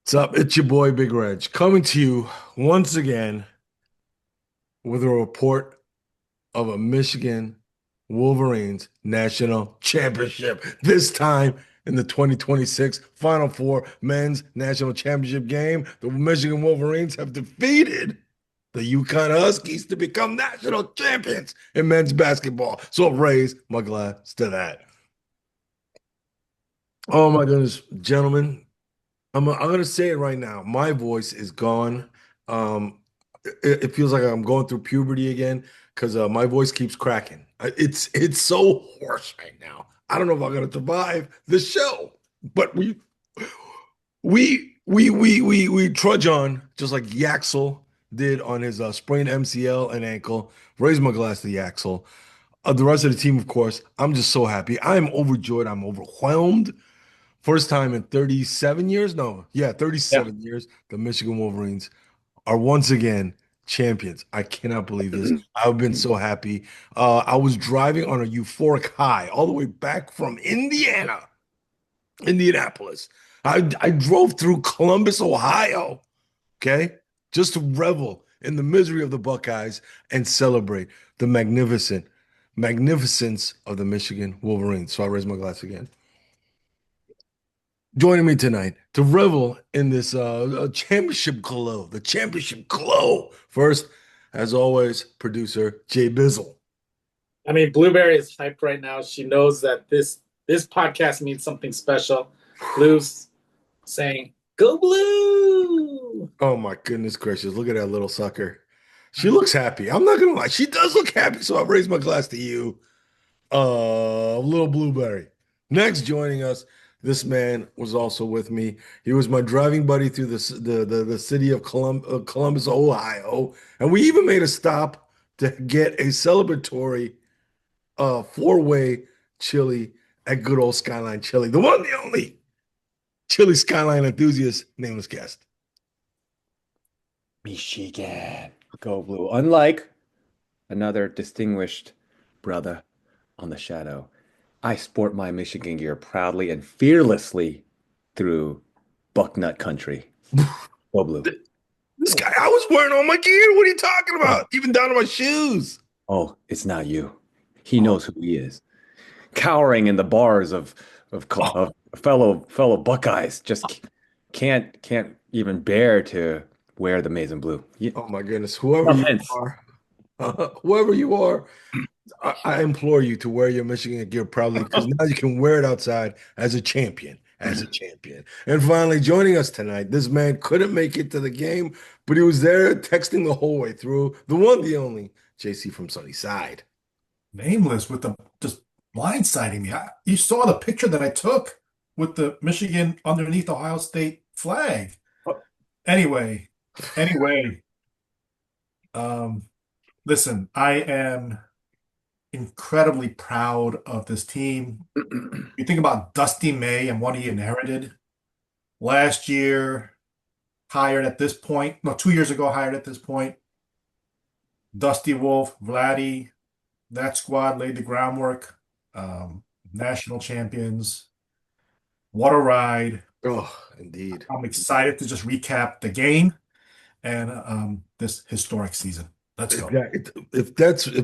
What's up? It's your boy Big Reg coming to you once again with a report of a Michigan Wolverines national championship. This time in the 2026 Final Four men's national championship game, the Michigan Wolverines have defeated the UConn Huskies to become national champions in men's basketball. So raise my glass to that. Oh my goodness, gentlemen. I'm gonna say it right now. My voice is gone. Um, it feels like I'm going through puberty again because my voice keeps cracking. It's so hoarse right now. I don't know if I'm gonna survive the show, but we trudge on just like Yaxel did on his sprained MCL and ankle. Raise my glass to Yaxel. The rest of the team, of course, I'm just so happy. I'm overjoyed. I'm overwhelmed. First time in 37 years? No, yeah, Yeah. 37 years. The Michigan Wolverines are once again champions. I cannot believe this. I've been so happy. I was driving on a euphoric high all the way back from Indianapolis. I drove through Columbus, Ohio, okay, just to revel in the misery of the Buckeyes and celebrate the magnificence of the Michigan Wolverines. So I raise my glass again. Joining me tonight to revel in this championship glow, the championship glow. First, as always, producer Jay Bizzle. I mean, Blueberry is hyped right now. She knows that this podcast means something special. Blue's saying, "Go Blue!" Oh my goodness gracious, look at that little sucker. She looks happy. I'm not gonna lie, she does look happy. So I raise my glass to you, little blueberry. Next, joining us, this man was also with me. He was my driving buddy through the city of Columbus, Ohio, and we even made a stop to get a celebratory four-way chili at good old Skyline Chili. The one, the only chili Skyline enthusiast, nameless guest. Michigan, go blue. Unlike another distinguished brother on the shadow, I sport my Michigan gear proudly and fearlessly through Bucknut country. Go blue. This guy, I was wearing all my gear. What are you talking Oh, about? Even down to my shoes. oh, it's not you. He Oh, knows who he is. Cowering in the bars oh, of fellow Buckeyes, just can't even bear to wear the maize and blue. oh my goodness. No offense. Whoever you are, I implore you to wear your Michigan gear proudly because now you can wear it outside as a champion, as a champion. And finally, joining us tonight, this man couldn't make it to the game, but he was there texting the whole way through. The one, the only, JC from Sunnyside. Nameless with the just blindsiding me. You saw the picture that I took with the Michigan underneath Ohio State flag. Anyway, anyway, um, listen, I am incredibly proud of this team. You think about Dusty May and what he inherited last year, hired at this point, no, 2 years ago, hired at this point. Dusty Wolf, Vladdy, that squad laid the groundwork. National champions. What a ride. Oh, indeed. I'm excited to just recap the game and this historic season. Let's go. If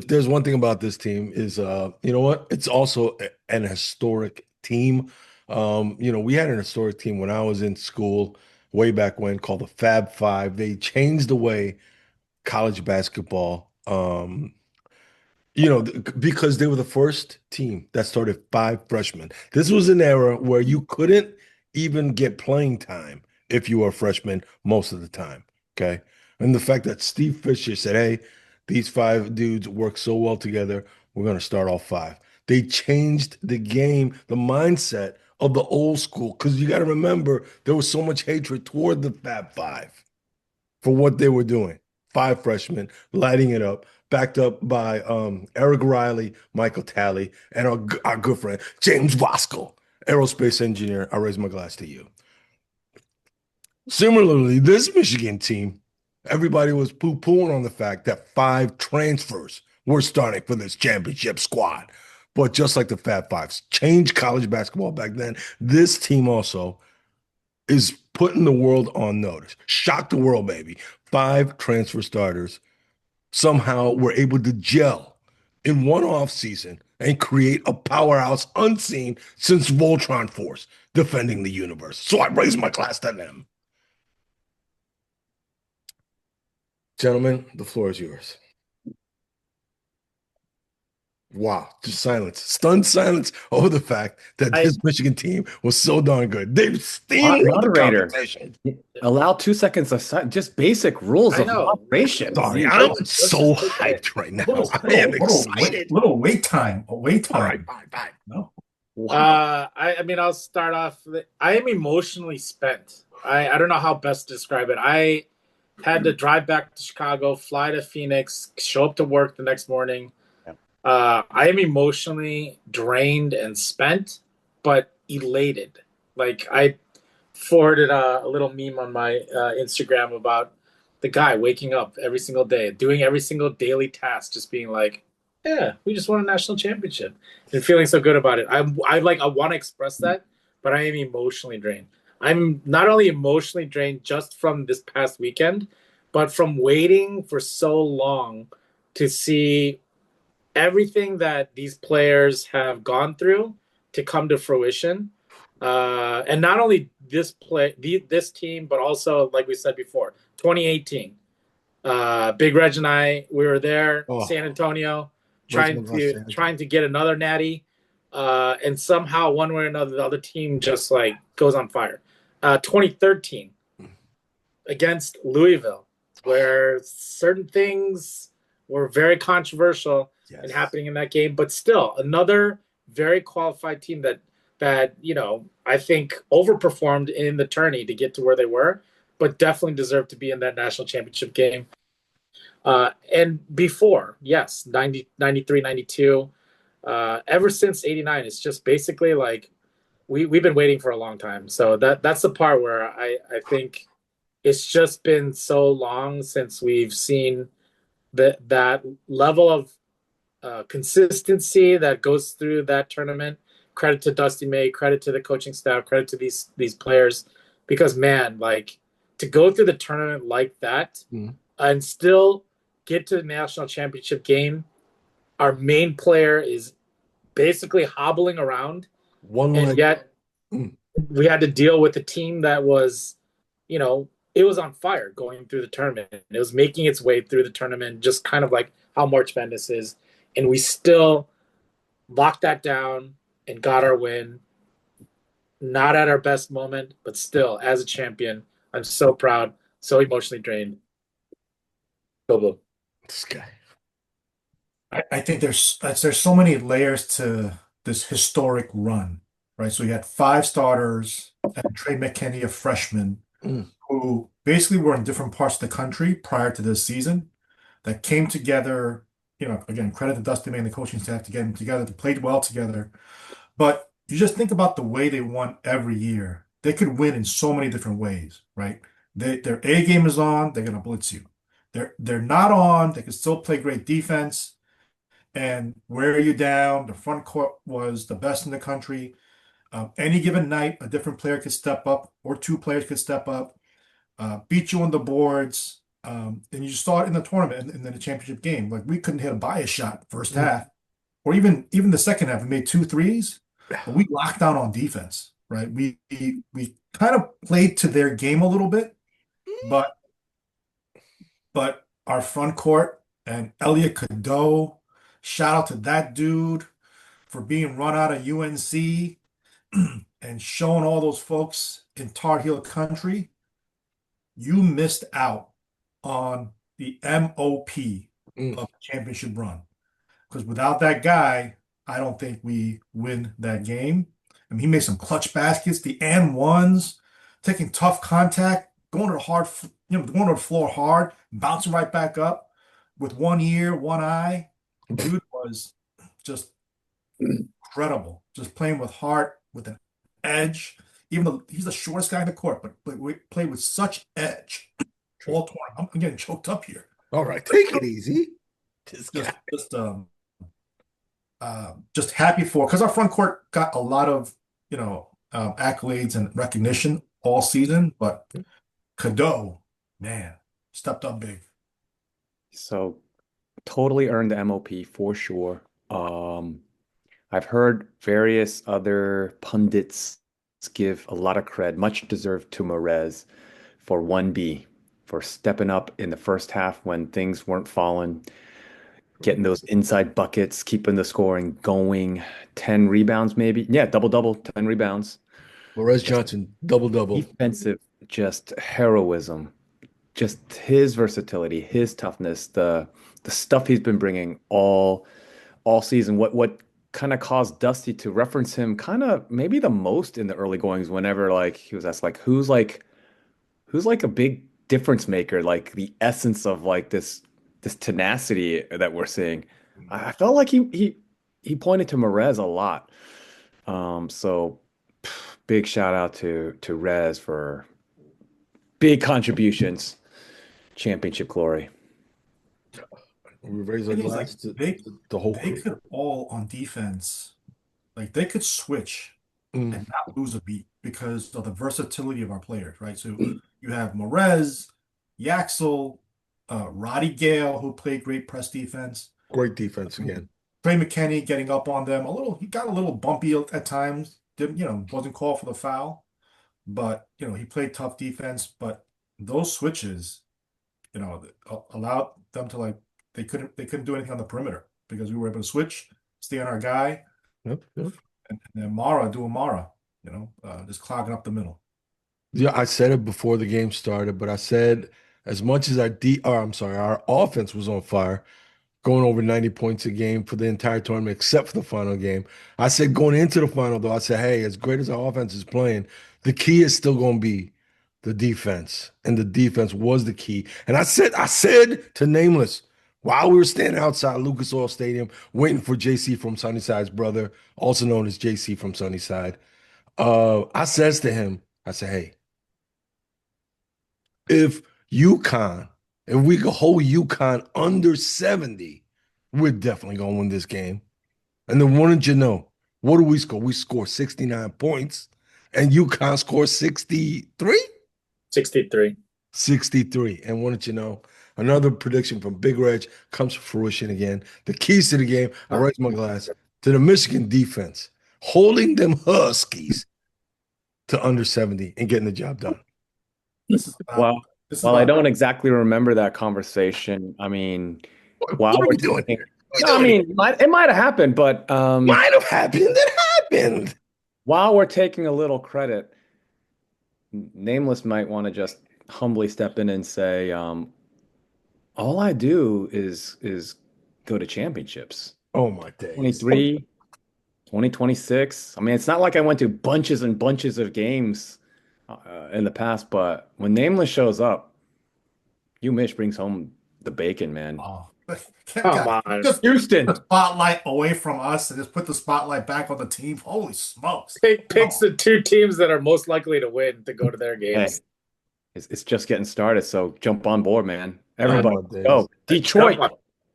there's one thing about this team is you know what? It's also an historic team. We had an historic team when I was in school way back when called the Fab Five. They changed the way college basketball because they were the first team that started five freshmen. This was an era where you couldn't even get playing time if you were a freshman most of the time. Okay. And the fact that Steve Fisher said, hey, these five dudes work so well together, we're going to start all five. They changed the game, the mindset of the old school, because you got to remember there was so much hatred toward the Fab Five for what they were doing. Five freshmen lighting it up, backed up by Eric Riley, Michael Talley, and our good friend James Waskell, aerospace engineer. I raise my glass to you. Similarly, this Michigan team, everybody was poo-pooing on the fact that five transfers were starting for this championship squad. But just like the Fab Fives changed college basketball back then, this team also is putting the world on notice. Shock the world, baby. 5 transfer starters somehow were able to gel in one off season and create a powerhouse unseen since Voltron Force defending the universe. So I raise my glass to them. Gentlemen, the floor is yours. Wow, just silence, stunned silence over the fact that this Michigan team was so darn good. They steamrolled the Moderator, competition. allow 2 seconds of silence. Just basic rules of moderation. Sorry, I'm so hyped right now. I am excited. Little wait time. A wait All time. right, bye. No. Wow. I mean, I'll start off. I am emotionally spent. I don't know how best to describe it. I had to drive back to Chicago, fly to Phoenix, show up to work the next morning. I am emotionally drained and spent, but elated. Like, I forwarded a little meme on my Instagram about the guy waking up every single day, doing every single daily task, just being like, yeah, we just won a national championship and feeling so good about it. I want to express that, but I am emotionally drained. I'm not only emotionally drained just from this past weekend, but from waiting for so long to see everything that these players have gone through to come to fruition. And not only this team, but also, like we said before, 2018. Big Reg and I, we were there, San Antonio, trying to get another natty. And somehow, one way or another, the other team just like goes on fire. 2013 against Louisville, where certain things were very controversial and happening in that game, but still another very qualified team that I think overperformed in the tourney to get to where they were, but definitely deserved to be in that national championship game. And before, 90, 93, 92, ever since 89, it's just basically like we've been waiting for a long time. So that's the part where I think it's just been so long since we've seen that level of consistency that goes through that tournament. Credit to Dusty May, credit to the coaching staff, credit to these players, because man, like to go through the tournament like that and still get to the national championship game, our main player is basically hobbling around, yet we had to deal with a team that was, it was on fire going through the tournament. It was making its way through the tournament, just kind of like how March Madness is. And we still locked that down and got our win. Not at our best moment, but still, as a champion, I'm so proud, so emotionally drained. Go Blue. This guy. I think there's so many layers to this historic run, right? So you had 5 starters and Trey McKinney, a freshman, who basically were in different parts of the country prior to this season that came together. Again, credit to Dusty May and the coaching staff to get them together, to play well together. But you just think about the way they won every year. They could win in so many different ways, right? Their A game is on, they're going to blitz you. They're not on, they can still play great defense and wear you down. The front court was the best in the country. Any given night, a different player could step up, or 2 players could step up, beat you on the boards. And you saw it in the tournament and then the championship game. Like, we couldn't hit a bias shot first half, or even the second half. We made 2 threes, but we locked down on defense, right? We kind of played to their game a little bit, but our front court and Elliot Cadeau, shout out to that dude for being run out of UNC and showing all those folks in Tar Heel country, you missed out on the MOP of the championship run. Because without that guy, I don't think we win that game. I mean, he made some clutch baskets, the and ones, taking tough contact, going to the floor hard, bouncing right back up with one ear, one eye. Dude was just incredible. Just playing with heart, with an edge. Even though he's the shortest guy in the court, but we played with such edge. All 20. I'm getting choked up here. All right, take it easy. Just happy for, because our front court got a lot of accolades and recognition all season, but Cadeau, man, stepped up big. So totally earned the MOP for sure. I've heard various other pundits give a lot of cred, much deserved to Morez for 1B, for stepping up in the first half when things weren't falling, getting those inside buckets, keeping the scoring going. 10 rebounds, maybe. Yeah, double, 10 rebounds. Perez Johnson, double. Defensive, just heroism, just his versatility, his toughness, the stuff he's been bringing all season. What kind of caused Dusty to reference him kind of maybe the most in the early goings whenever like he was asked like who's like a big difference maker, like the essence of like this tenacity that we're seeing. I felt like he pointed to Merez a lot. So big shout out to Rez for big contributions, championship glory. We raise our Thing is, glass to they the whole they crew. could all on defense, like they could switch Mm. and not lose a beat because of the versatility of our players, right? So you have Morez, Yaxel, Roddy Gale, who played great press defense. Great defense again. Trey McKinney getting up on them a little. He got a little bumpy at times. Didn't, wasn't called for the foul, but he played tough defense. But those switches, allowed them to like they couldn't do anything on the perimeter because we were able to switch, stay on our guy, Yep. and then Mara doing Mara, just clogging up the middle. Yeah, I said it before the game started, but I said as much as our offense was on fire, going over 90 points a game for the entire tournament, except for the final game. I said going into the final, though, I said, hey, as great as our offense is playing, the key is still going to be the defense. And the defense was the key. And I said to Nameless, while we were standing outside Lucas Oil Stadium, waiting for JC from Sunnyside's brother, also known as JC from Sunnyside, I says to him, I said, hey, if we could hold UConn under 70, we're definitely going to win this game. And then wouldn't you know, what do we score? We score 69 points, and UConn scores 63? 63. 63. And wouldn't you know, another prediction from Big Reg comes to fruition again. The keys to the game, I raise my glass to the Michigan defense, holding them Huskies to under 70 and getting the job done. Well, I don't exactly remember that conversation. I mean, what are we doing here? It might have happened, but might have happened. It happened. While we're taking a little credit, Nameless might want to just humbly step in and say, all I do is go to championships. Oh my days. 23, 2026. I mean, it's not like I went to bunches and bunches of games in the past, but when Nameless shows up, Mich brings home the bacon, man. Oh, Come on. just Houston. the spotlight away from us and just put the spotlight back on the team. Holy smokes. Picks the two teams that are most likely to win to go to their games. Hey, it's just getting started, so jump on board, man. Everybody, days. go. Detroit.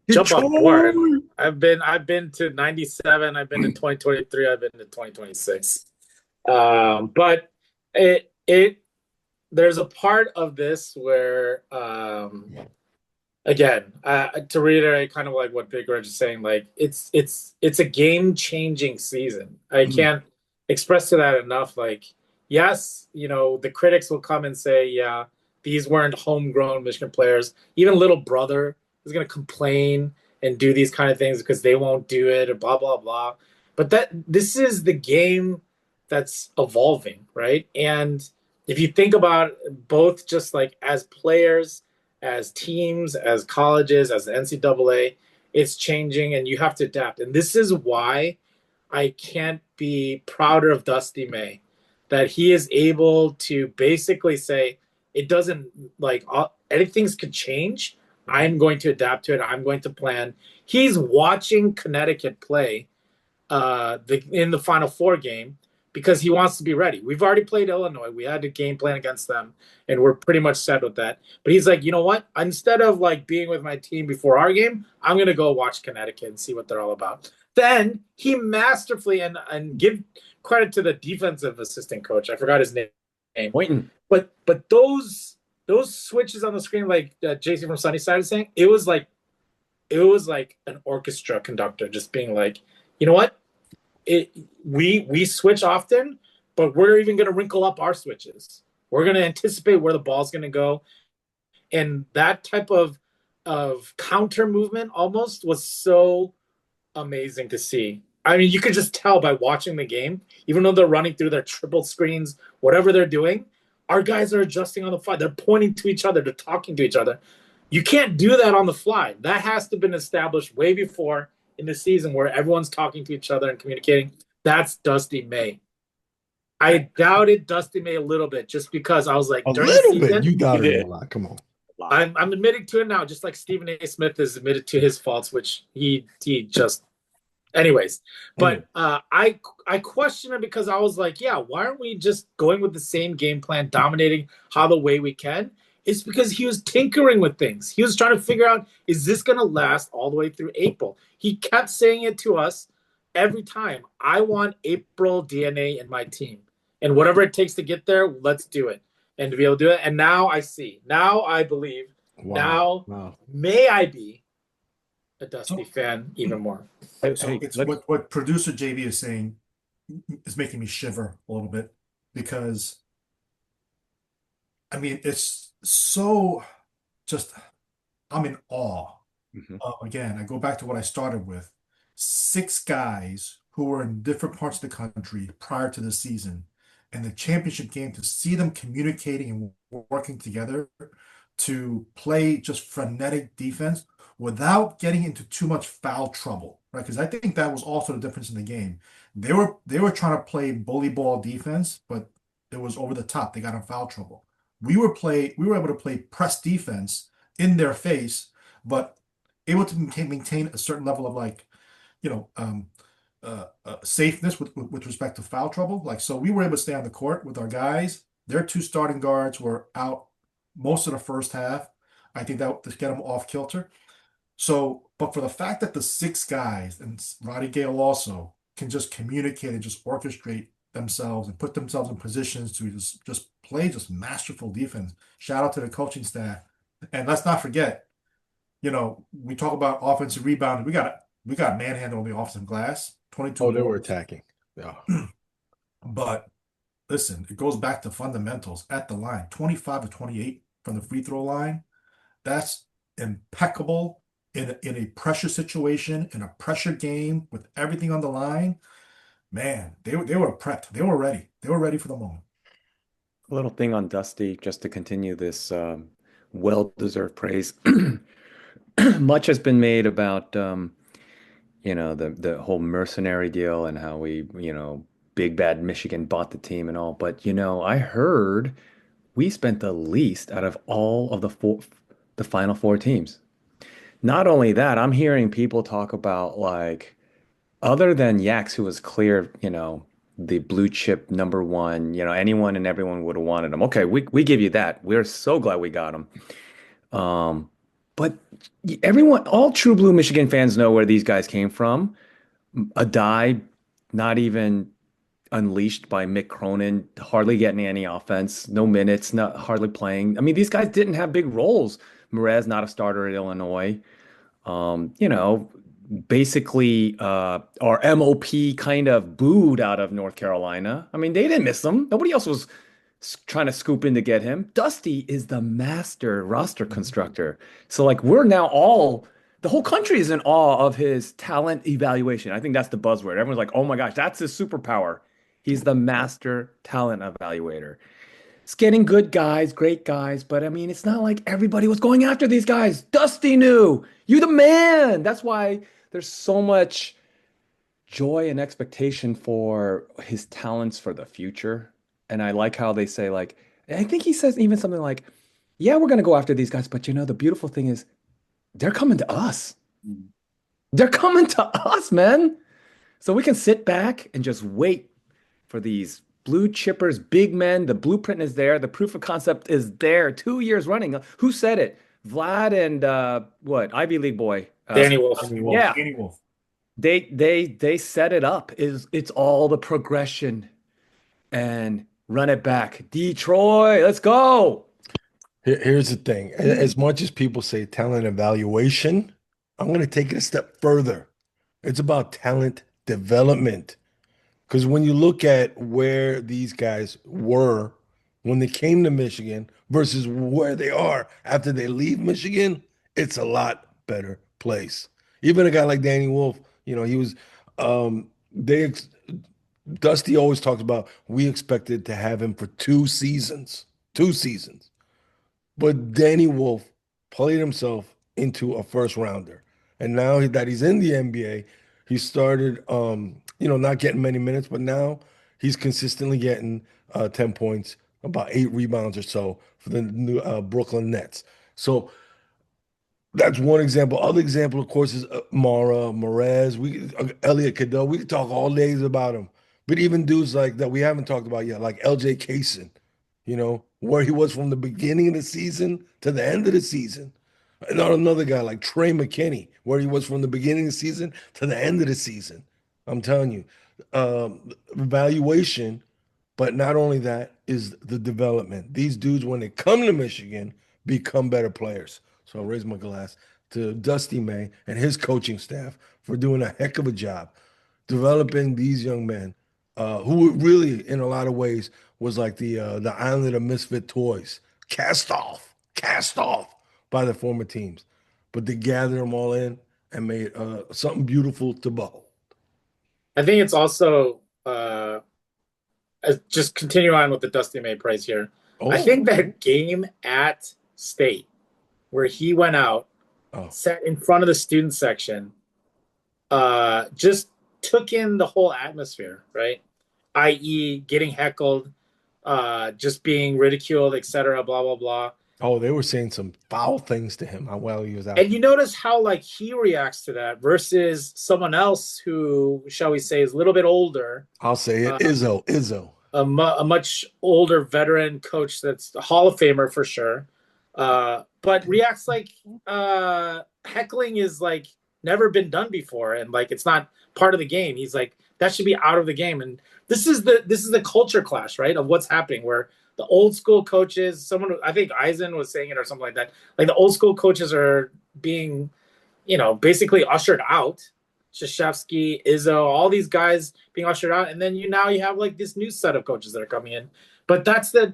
Jump on board. I've been to 97, I've been to 2023, I've been to 2026. But there's a part of this where again, to reiterate kind of like what Big Reg is saying, like it's a game-changing season. I can't express to that enough. Like, yes, the critics will come and say, yeah, these weren't homegrown Michigan players. Even little brother is going to complain and do these kind of things because they won't do it or blah, blah, blah. But this is the game that's evolving, right? And if you think about both just like as players, as teams, as colleges, as the NCAA, it's changing and you have to adapt. And this is why I can't be prouder of Dusty May, that he is able to basically say, it doesn't like anything could change. I'm going to adapt to it. I'm going to plan. He's watching Connecticut play in the Final Four game because he wants to be ready. We've already played Illinois. We had a game plan against them, and we're pretty much set with that. But he's like, you know what? Instead of like being with my team before our game, I'm going to go watch Connecticut and see what they're all about. Then he masterfully, and give credit to the defensive assistant coach. I forgot his name. game. Waiting. But those switches on the screen, like JC from Sunnyside is saying, it was like an orchestra conductor just being like, you know what? We switch often, but we're even going to wrinkle up our switches. We're going to anticipate where the ball's going to go, and that type of counter movement almost was so amazing to see. I mean, you could just tell by watching the game, even though they're running through their triple screens, whatever they're doing, our guys are adjusting on the fly. They're pointing to each other, they're talking to each other. You can't do that on the fly. That has to have been established way before in the season where everyone's talking to each other and communicating. That's Dusty May. I doubted Dusty May a little bit just because I was like, A during little the bit. season, You doubted did. him a lot. Come on. I'm admitting to it now, just like Stephen A. Smith has admitted to his faults, which he just. Anyways, but I question it because I was like, yeah, why aren't we just going with the same game plan, dominating how the way we can? It's because he was tinkering with things. He was trying to figure out, is this going to last all the way through April? He kept saying it to us every time. I want April DNA in my team. And whatever it takes to get there, let's do it. And to be able to do it. And now I see. Now I believe. Wow. Now may I be a Dusty fan even more. So it's what producer JV is saying is making me shiver a little bit because I mean it's so just I'm in awe. Again, I go back to what I started with. 6 guys who were in different parts of the country prior to the season and the championship game, to see them communicating and working together to play just frenetic defense without getting into too much foul trouble, right? Because I think that was also the difference in the game. They were trying to play bully ball defense, but it was over the top. They got in foul trouble. We were able to play press defense in their face, but able to maintain a certain level of like, safeness with respect to foul trouble. Like, so we were able to stay on the court with our guys. Their 2 starting guards were out most of the first half. I think that to get them off kilter. So, but for the fact that the 6 guys and Roddy Gale also can just communicate and just orchestrate themselves and put themselves in positions to just play just masterful defense. Shout out to the coaching staff. And let's not forget, we talk about offensive rebounding. We got manhandled on the offensive glass. 22. Oh, they were attacking. Yeah. But listen, it goes back to fundamentals at the line. 25 to 28 from the free throw line. That's impeccable in a pressure situation, in a pressure game with everything on the line. Man, they were prepped. They were ready. They were ready for the moment. A little thing on Dusty, just to continue this well-deserved praise. Much has been made about the whole mercenary deal and how big bad Michigan bought the team and all. But I heard we spent the least out of all of the final 4 teams. Not only that, I'm hearing people talk about, like, other than Yax, who was clear, the blue chip number 1, anyone and everyone would have wanted him. Okay, we give you that. We're so glad we got him. But all true blue Michigan fans know where these guys came from. Adai, not even unleashed by Mick Cronin, hardly getting any offense, no minutes, not hardly playing. I mean, these guys didn't have big roles. Merez, not a starter at Illinois. Basically, our MOP kind of booed out of North Carolina. I mean, they didn't miss him. Nobody else was trying to scoop in to get him. Dusty is the master roster constructor. So, like, we're now the whole country is in awe of his talent evaluation. I think that's the buzzword. Everyone's like, oh my gosh, that's his superpower. He's the master talent evaluator. It's getting good guys, great guys, but I mean, it's not like everybody was going after these guys. Dusty knew. You the man. That's why there's so much joy and expectation for his talents for the future. And I like how they say, like, I think he says even something like, yeah, we're going to go after these guys, but the beautiful thing is they're coming to us. They're coming to us, man. So we can sit back and just wait for these blue chippers, big men. The blueprint is there. The proof of concept is there. 2 years running. Who said it? Vlad and Ivy League boy? Danny Wolf. Yeah. Danny Wolf. They set it up. It's all the progression. And Run it back. Detroit, let's go. Here's the thing. As much as people say talent evaluation, I'm going to take it a step further. It's about talent development. Because when you look at where these guys were when they came to Michigan versus where they are after they leave Michigan, it's a lot better place. Even a guy like Danny Wolf, he was they Dusty always talks about we expected to have him for 2 seasons. 2 seasons. But Danny Wolf played himself into a first rounder. And now that he's in the NBA, he started not getting many minutes, but now he's consistently getting 10 points, about 8 rebounds or so for the new Brooklyn Nets. So that's one example. Other example, of course, is Mara, Morez, Elliot Cadeau. We could talk all days about him. But even dudes like that we haven't talked about yet, like LJ Kaysen, where he was from the beginning of the season to the end of the season. Another guy like Trey McKinney, where he was from the beginning of the season to the end of the season. I'm telling you, evaluation, but not only that is the development. These dudes, when they come to Michigan, become better players. So I'll raise my glass to Dusty May and his coaching staff for doing a heck of a job developing these young men, who really, in a lot of ways, was like the island of misfit toys, cast off by the former teams, but they gathered them all in and made something beautiful to behold. I think it's also just continue on with the Dusty May praise here. I think that game at State where he went out, sat in front of the student section, just took in the whole atmosphere, right? I.e., getting heckled, just being ridiculed, etc., blah, blah, blah. Oh, they were saying some foul things to him while he was out. And you notice how he reacts to that versus someone else who, shall we say, is a little bit older. I'll say it, Izzo. A much older veteran coach that's a Hall of Famer for sure. But reacts like heckling is never been done before, and it's not part of the game. He's like, that should be out of the game. And this is the culture clash, right, of what's happening, where the old school coaches, I think Eisen was saying it or something like that, the old school coaches are being, basically ushered out. Krzyzewski, Izzo, all these guys being ushered out, and then now you have this new set of coaches that are coming in. But that's the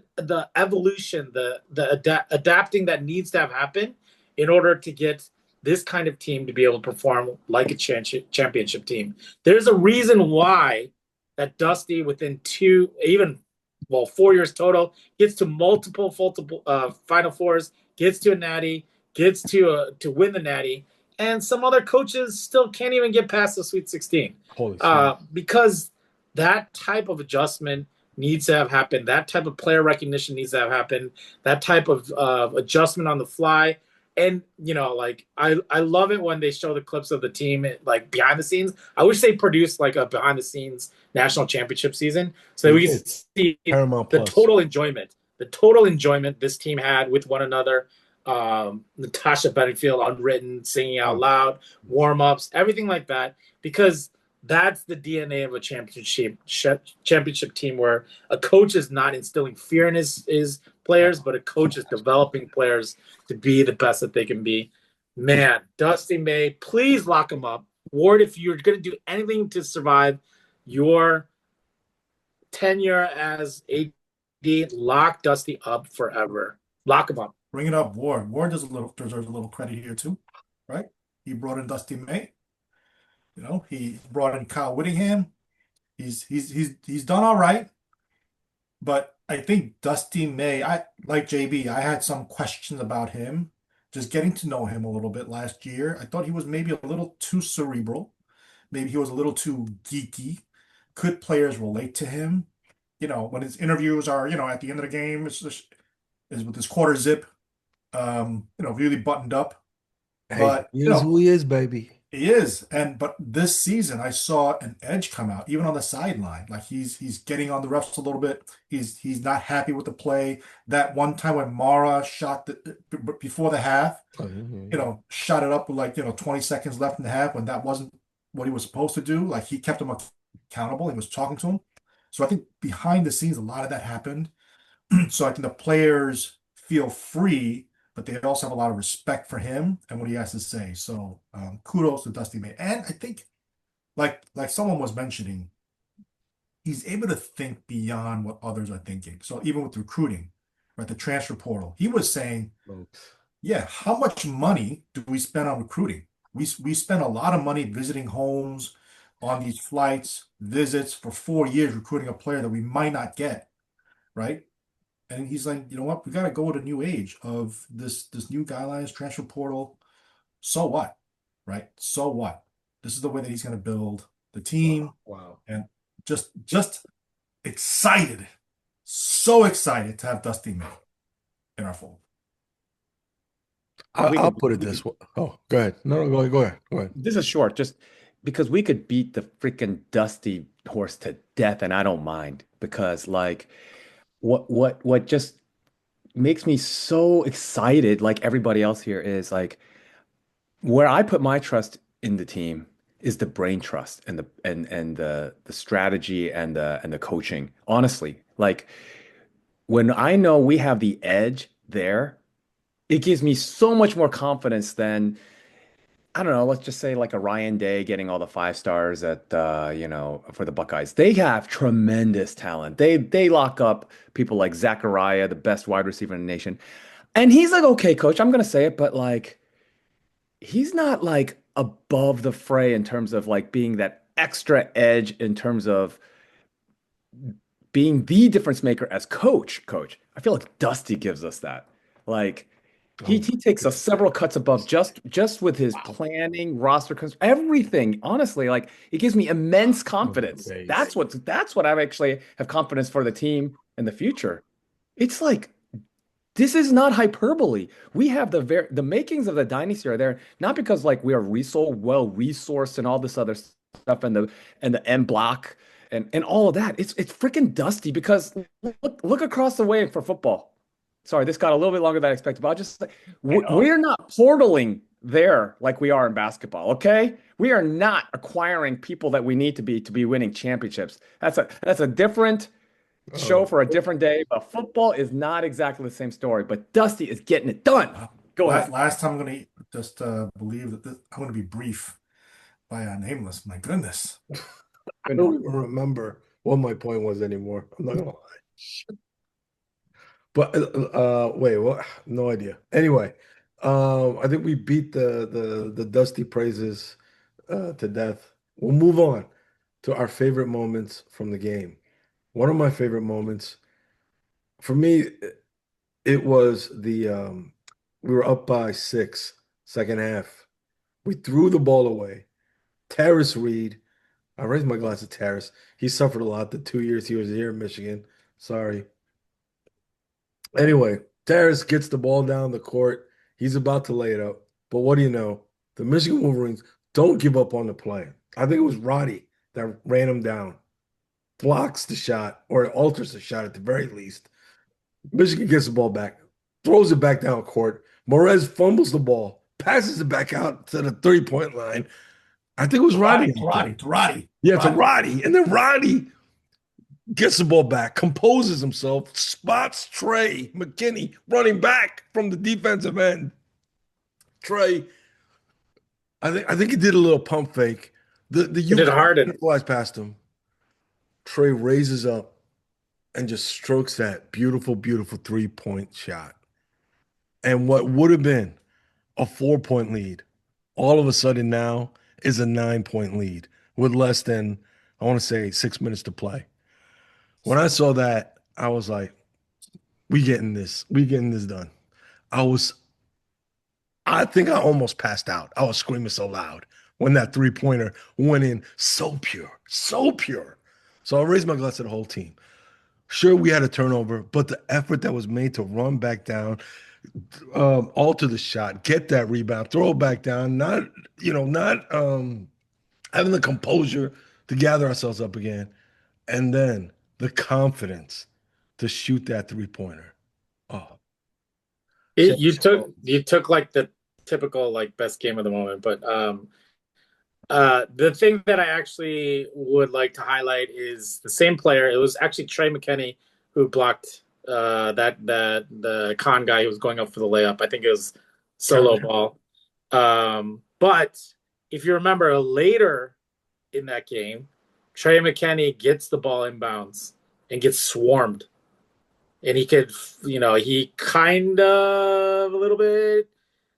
evolution, the adapting that needs to have happened in order to get this kind of team to be able to perform like a championship team. There's a reason why that Dusty, within 4 years total, gets to multiple Final Fours, gets to a Natty, gets to win the Natty, and some other coaches still can't even get past the Sweet 16. Because that type of adjustment needs to have happened. That type of player recognition needs to have happened. That type of adjustment on the fly. And, I love it when they show the clips of the team, behind the scenes. I wish they produced a behind the scenes national championship season so that we can see the total enjoyment this team had with one another. Natasha Bedingfield unwritten, singing out loud, warm-ups, everything like that, because that's the DNA of a championship team, where a coach is not instilling fear in his players, but a coach is developing players to be the best that they can be. Man, Dusty May, please lock him up. Ward, if you're going to do anything to survive your tenure as AD, lock Dusty up forever. Lock him up. Bring it up, Ward. Ward deserves a little credit here too, right? He brought in Dusty May. He brought in Kyle Whittingham. He's done all right, but I think Dusty May, like JB, I had some questions about him. Just getting to know him a little bit last year, I thought he was maybe a little too cerebral. Maybe he was a little too geeky. Could players relate to him? When his interviews are, at the end of the game, is with his quarter zip, really buttoned up. Hey, but he is who he is, baby. He is, but this season I saw an edge come out, even on the sideline. He's getting on the refs a little bit. He's not happy with the play. That one time when Mara shot before the half, shot it up with 20 seconds left in the half when that wasn't what he was supposed to do. He kept him accountable. He was talking to him. So I think behind the scenes, a lot of that happened. So I think the players feel free, but they also have a lot of respect for him and what he has to say. So kudos to Dusty May. And I think, like someone was mentioning, he's able to think beyond what others are thinking. So even with recruiting, right, the transfer portal, he was saying, yeah, how much money do we spend on recruiting? We spend a lot of money visiting homes, on these flights, visits for 4 years, recruiting a player that we might not get, right? And he's like, you know what? We got to go with a new age of this new guidelines, transfer portal. So what, right? So what? This is the way that he's going to build the team, Wow. and just excited, so excited to have Dusty May in our fold. We I'll could- put it we this could- way. Oh, go ahead. No, go ahead. Go ahead. This is short, just because we could beat the freaking Dusty horse to death, and I don't mind because like what just makes me so excited, like everybody else here, is like where I put my trust in the team is the brain trust and the strategy and the coaching. Honestly, like when I know we have the edge there, it gives me so much more confidence than I don't know, let's just say like a Ryan Day getting all the 5 stars at for the Buckeyes. They have tremendous talent. They lock up people like Zachariah, the best wide receiver in the nation. And he's like, okay, coach, I'm gonna say it, but like he's not like above the fray in terms of like being that extra edge in terms of being the difference maker as coach. I feel like Dusty gives us that. Like he takes us several cuts above just with his planning, roster, everything. Honestly, like it gives me immense confidence. Okay. That's what I actually have confidence for the team in the future. It's like this is not hyperbole. We have the makings of the dynasty are there, not because like we are so well resourced and all this other stuff and the M block and all of that. It's freaking Dusty because look across the way for football. Sorry, this got a little bit longer than I expected, but I'll just we're not portaling there like we are in basketball, okay? We are not acquiring people that we need to be winning championships. That's a different show for a different day, but football is not exactly the same story. But Dusty is getting it done. Go ahead. Last time I'm going to just believe that I'm going to be brief by Nameless. My goodness. I don't even remember what my point was anymore. I'm not gonna lie. But wait, what? No idea. Anyway, I think we beat the Dusty praises to death. We'll move on to our favorite moments from the game. One of my favorite moments for me, it was the we were up by 6, second half. We threw the ball away. Terrace Reed. I raised my glass to Terrace. He suffered a lot the 2 years he was here in Michigan. Sorry. Anyway, Terrace gets the ball down the court. He's about to lay it up. But what do you know? The Michigan Wolverines don't give up on the play. I think it was Roddy that ran him down, blocks the shot, or alters the shot at the very least. Michigan gets the ball back, throws it back down court. Morez fumbles the ball, passes it back out to the 3-point line. I think it was Roddy. To Roddy. Yeah, to Roddy. And then Roddy gets the ball back, composes himself, spots Trey McKinney running back from the defensive end. Trey, I think he did a little pump fake. The He did Harden. flies past him. Trey raises up and just strokes that beautiful, beautiful 3-point shot. And what would have been a 4-point lead, all of a sudden now is a 9-point lead with less than, I want to say, 6 minutes to play. When I saw that, I was like, we getting this done. I think I almost passed out. I was screaming so loud when that 3-pointer went in. So pure, so pure. So I raised my glass to the whole team. Sure, we had a turnover, but the effort that was made to run back down, alter the shot, get that rebound, throw it back down, not having the composure to gather ourselves up again, and then the confidence to shoot that 3-pointer. Oh, You took like the typical like best game of the moment, but The thing that I actually would like to highlight is the same player. It was actually Trey McKinney who blocked that the con guy who was going up for the layup. I think it was solo ball. But if you remember later in that game, Trey McKinney gets the ball inbounds and gets swarmed. And he could, he kind of a little bit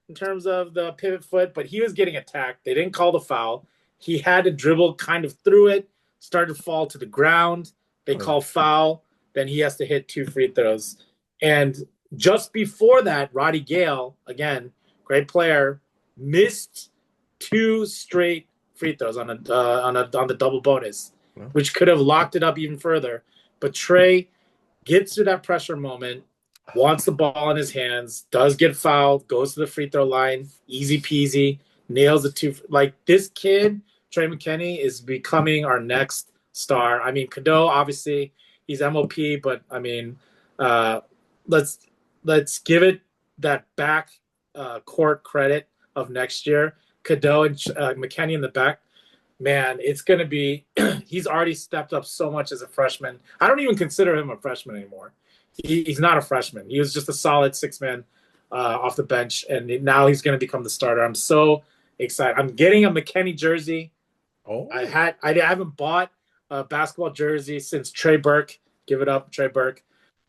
in terms of the pivot foot, but he was getting attacked. They didn't call the foul. He had to dribble kind of through it, started to fall to the ground. They call foul. Then he has to hit 2 free throws. And just before that, Roddy Gale, again, great player, missed 2 straight free throws on the double bonus, which could have locked it up even further. But Trey gets through that pressure moment, wants the ball in his hands, does get fouled, goes to the free throw line, easy peasy, nails the 2. Like, this kid, Trey McKinney, is becoming our next star. I mean, Cadeau, obviously, he's MOP, but I mean, let's give it that back court credit of next year. Cadeau and McKinney in the back. Man, it's going to be – he's already stepped up so much as a freshman. I don't even consider him a freshman anymore. He's not a freshman. He was just a solid 6-man off the bench, and now he's going to become the starter. I'm so excited. I'm getting a McKinney jersey. Oh, I haven't bought a basketball jersey since Trey Burke. Give it up, Trey Burke.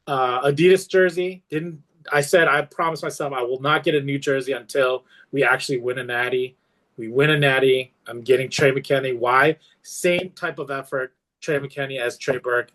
Adidas jersey. I promised myself I will not get a new jersey until we actually win a natty. We win a natty. I'm getting Trey McKinney. Why? Same type of effort, Trey McKinney as Trey Burke.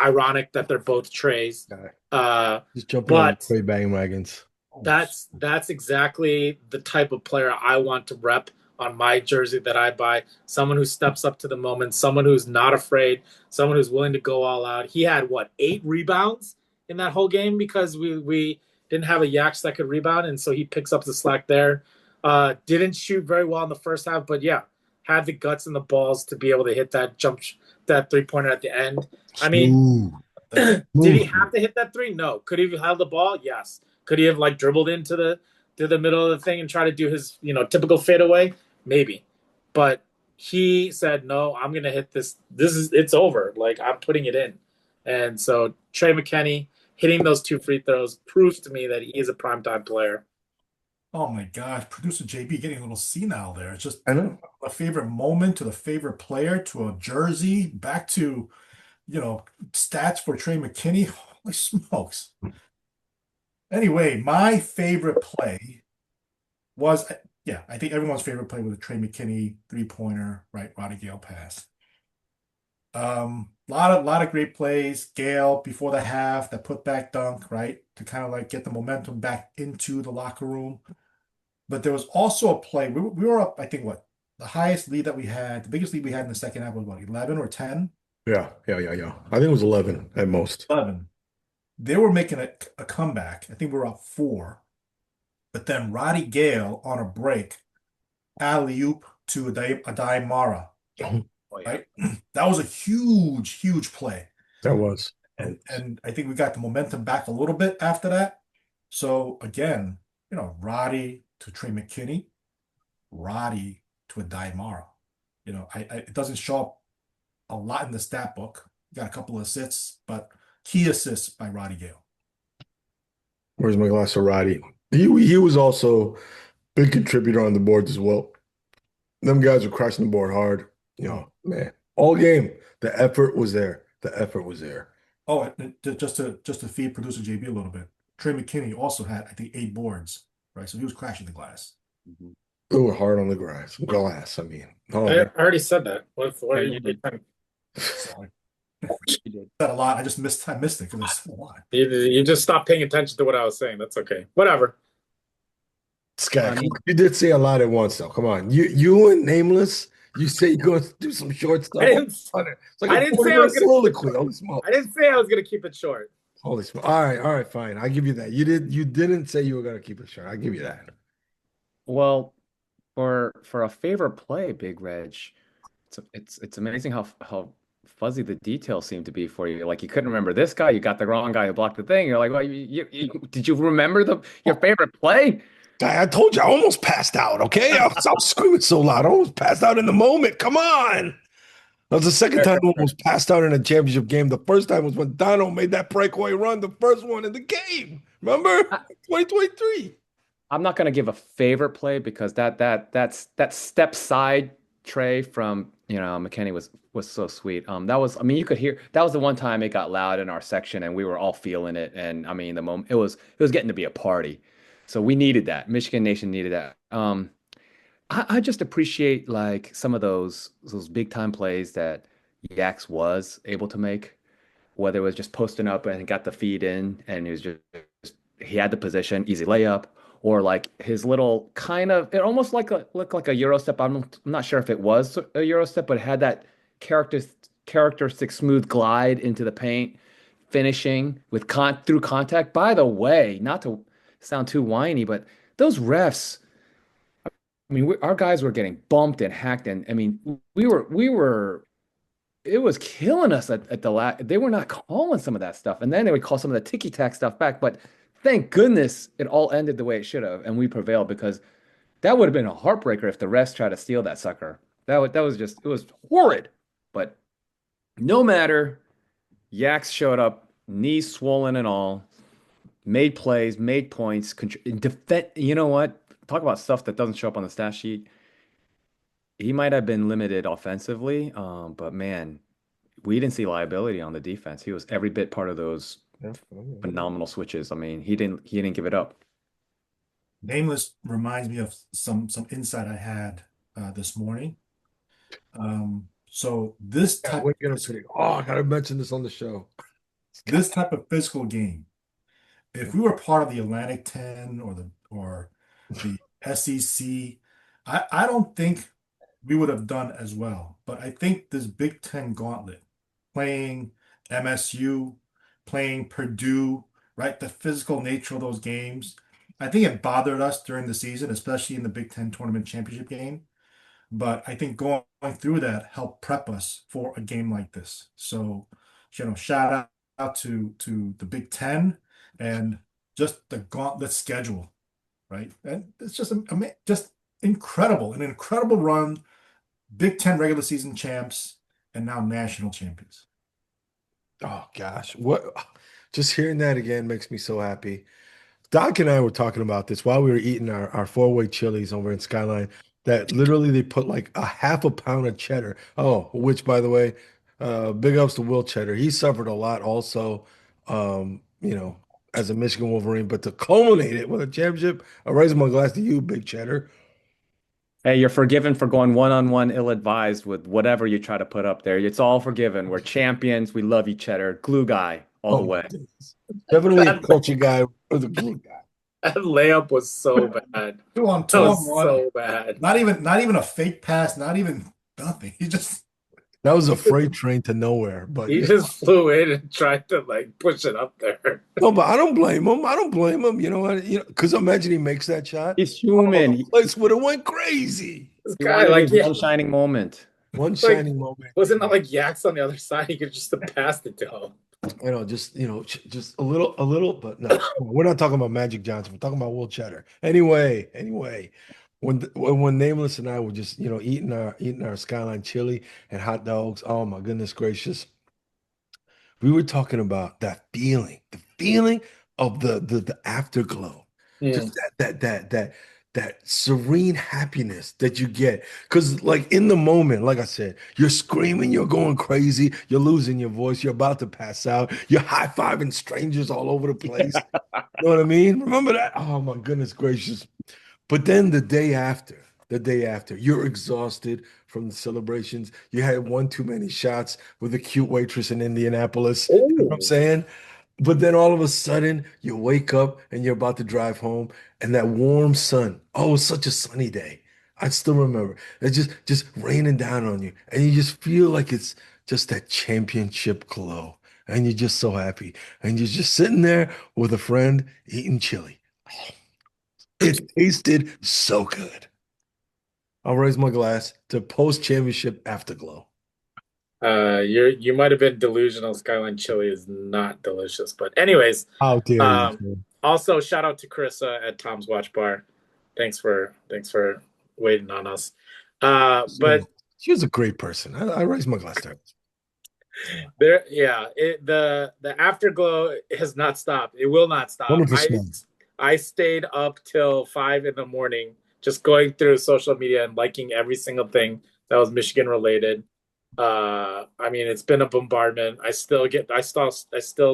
Ironic that they're both Treys. Just jumping on Trey bandwagons. That's exactly the type of player I want to rep on my jersey that I buy. Someone who steps up to the moment, someone who's not afraid, someone who's willing to go all out. He had, 8 rebounds in that whole game because we didn't have a Yaks that could rebound, and so he picks up the slack there. Didn't shoot very well in the first half, but yeah, had the guts and the balls to be able to hit that 3-pointer at the end. I mean, did he have to hit that 3? No. Could he have held the ball? Yes. Could he have dribbled into the middle of the thing and try to do his typical fadeaway? Maybe. But he said, no, I'm gonna hit this. It's over. I'm putting it in. And so Trey McKinney hitting those 2 free throws proves to me that he is a primetime player. Oh my gosh, producer JB getting a little senile there. It's just I know. a favorite moment to the favorite player to a jersey back to, stats for Trey McKinney. Holy smokes. Anyway, my favorite play was, I think everyone's favorite play was a Trey McKinney 3-pointer, right? Roddy Gale pass. Lot of great plays. Gale before the half, that put back dunk, right? To kind of get the momentum back into the locker room. But there was also a play. We were up, I think, the highest lead that we had, the biggest lead we had in the second half was 11 or 10? Yeah. I think it was 11 at most. 11. They were making a comeback. I think we were up 4. But then Roddy Gale on a break, alley-oop to Adai Mara. Right? That was a huge, huge play. That was. And I think we got the momentum back a little bit after that. So again, Roddy to Trey McKinney, Roddy to Adai Mara. It doesn't show up a lot in the stat book. Got a couple of assists, but key assists by Roddy Gale. Where's my glass of Roddy? He was also big contributor on the boards as well. Them guys were crushing the board hard. Man, all game, the effort was there. Oh, and just to feed producer JB a little bit, Trey McKinney also had, I think, 8 boards, right? So he was crashing the glass. They were hard on the glass. I mean, I already said that. What are you doing? Sorry. You did that a lot. I missed it because it's so a lot. You just stopped paying attention to what I was saying. That's okay. Whatever. Scott, you did say a lot at once, though. Come on, you and Nameless. You say you're going to do some short stuff. I didn't say I was going to keep it short. Holy smoke! All right, fine. I give you that. You didn't say you were going to keep it short. I give you that. Well, for a favorite play, Big Reg, it's amazing how fuzzy the details seem to be for you. You couldn't remember this guy. You got the wrong guy who blocked the thing. You're like, well, did you remember your favorite play? Guy, I told you I almost passed out. Okay, I was screaming so loud, I almost passed out in the moment. Come on. That was the second time I almost passed out in a championship game. The first time was when Dono made that breakaway run, the first one in the game. Remember? 2023. I'm not gonna give a favorite play because that step side tray from McKinney was so sweet. That was, I mean, you could hear that was the one time it got loud in our section and we were all feeling it. And I mean, the moment it was getting to be a party. So we needed that. Michigan Nation needed that. I just appreciate like some of those big time plays that Yax was able to make, whether it was just posting up and got the feed in and he had the position, easy layup, or like his little kind of it almost looked like a Euro step. I'm not sure if it was a Euro step, but it had that character characteristic smooth glide into the paint, finishing with through contact. By the way, not to sound too whiny, but those refs. I mean, our guys were getting bumped and hacked, and I mean, we were it was killing us at the last. They were not calling some of that stuff, and then they would call some of the ticky tack stuff back. But thank goodness it all ended the way it should have, and we prevailed because that would have been a heartbreaker if the refs tried to steal that sucker. That was just it was horrid. But no matter, Yaks showed up, knees swollen and all, made plays, made points, defend. You know what? Talk about stuff that doesn't show up on the stat sheet. He might have been limited offensively, but man, we didn't see liability on the defense. He was every bit part of those phenomenal switches. I mean, he didn't give it up. Nameless reminds me of some insight I had this morning. So this Yeah, type what you gonna say? Oh, I gotta mention this on the show. this type of physical game, if we were part of the Atlantic 10 or the SEC, I don't think we would have done as well. But I think this Big Ten gauntlet, playing MSU, playing Purdue, right? The physical nature of those games, I think it bothered us during the season, especially in the Big Ten tournament championship game. But I think going through that helped prep us for a game like this. So, shout out to the Big Ten and just the gauntlet schedule, right? And it's just incredible, an incredible run. Big Ten regular season champs and now national champions. Oh gosh, what? Just hearing that again makes me so happy. Doc and I were talking about this while we were eating our four-way chilies over in Skyline. That literally they put like a half a pound of cheddar. Oh, which by the way, big ups to Will Cheddar. He suffered a lot also, as a Michigan Wolverine. But to culminate it with a championship, I raise my glass to you, Big Cheddar. Hey, you're forgiven for going one-on-one ill-advised with whatever you try to put up there. It's all forgiven. We're champions. We love each other. Glue guy all the Oh, way. definitely a culture guy or the glue guy. That layup was so bad. Two on That was one. so bad. Not even a fake pass, not even nothing. He just That was a freight train to nowhere. But He just flew in and tried to like push it up there. no, but I don't blame him. I don't blame him. You know what? Because imagine he makes that shot. He's Oh, human. the place would have went crazy. This He guy, wanted like, his one shining moment. One Like, shining moment. wasn't it like Yaks on the other side? He could just have passed it to him. Just a little, but no, we're not talking about Magic Johnson. We're talking about Will Cheddar. Anyway, when Nameless and I were just eating our Skyline chili and hot dogs. Oh my goodness gracious, we were talking about that feeling, the feeling of the afterglow, Yeah. just that serene happiness that you get. Because like in the moment, like I said, you're screaming, you're going crazy, you're losing your voice, you're about to pass out, you're high-fiving strangers all over the place. You know what I mean? Remember that? Oh my goodness gracious. But then the day after, you're exhausted from the celebrations. You had one too many shots with a cute waitress in Indianapolis. You know what I'm Oh, saying? But then all of a sudden, you wake up and you're about to drive home, and that warm sun. Oh, it's such a sunny day. I still remember. It's just raining down on you, and you just feel like it's just that championship glow, and you're just so happy, and you're just sitting there with a friend eating chili. It tasted so good. I'll raise my glass to post-championship afterglow. you might have been delusional. Skyline chili is not delicious, but anyways, How dare you, um, sir? also shout out to Carissa at Tom's Watch Bar. Thanks for waiting on us. So, But she was a great person. I raise my glass to her. the afterglow has not stopped. It will not stop. 100%. I stayed up till 5 in the morning, just going through social media and liking every single thing that was Michigan related. I mean, it's been a bombardment. I still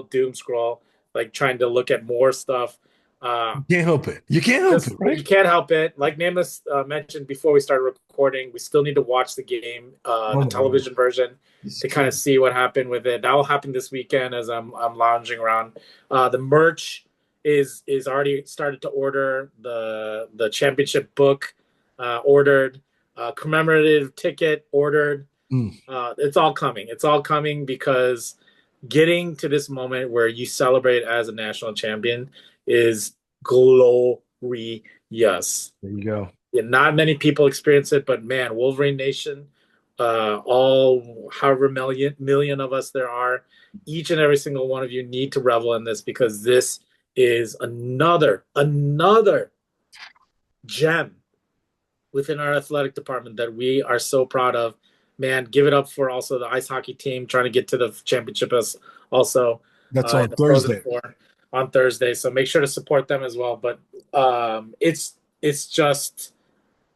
doom scroll, like trying to look at more stuff. Uh, You can't help it. You can't help it, you right? can't help it. Like Nameless mentioned before we started recording, we still need to watch the game, Oh the my television version, This to kind of kid. see what happened with it. That will happen this weekend as I'm lounging around. The merch is already started to order. The championship book ordered. Commemorative ticket ordered. Mm, It's all coming. It's all coming because getting to this moment where you celebrate as a national champion is glorious. there you go. Yeah, not many people experience it, but man, Wolverine Nation, all however million of us there are, each and every single one of you need to revel in this because this is another gem within our athletic department that we are so proud of. Man, give it up for also the ice hockey team trying to get to the championship as also That's in on the Frozen Thursday. Four on Thursday. So make sure to support them as well. But it's just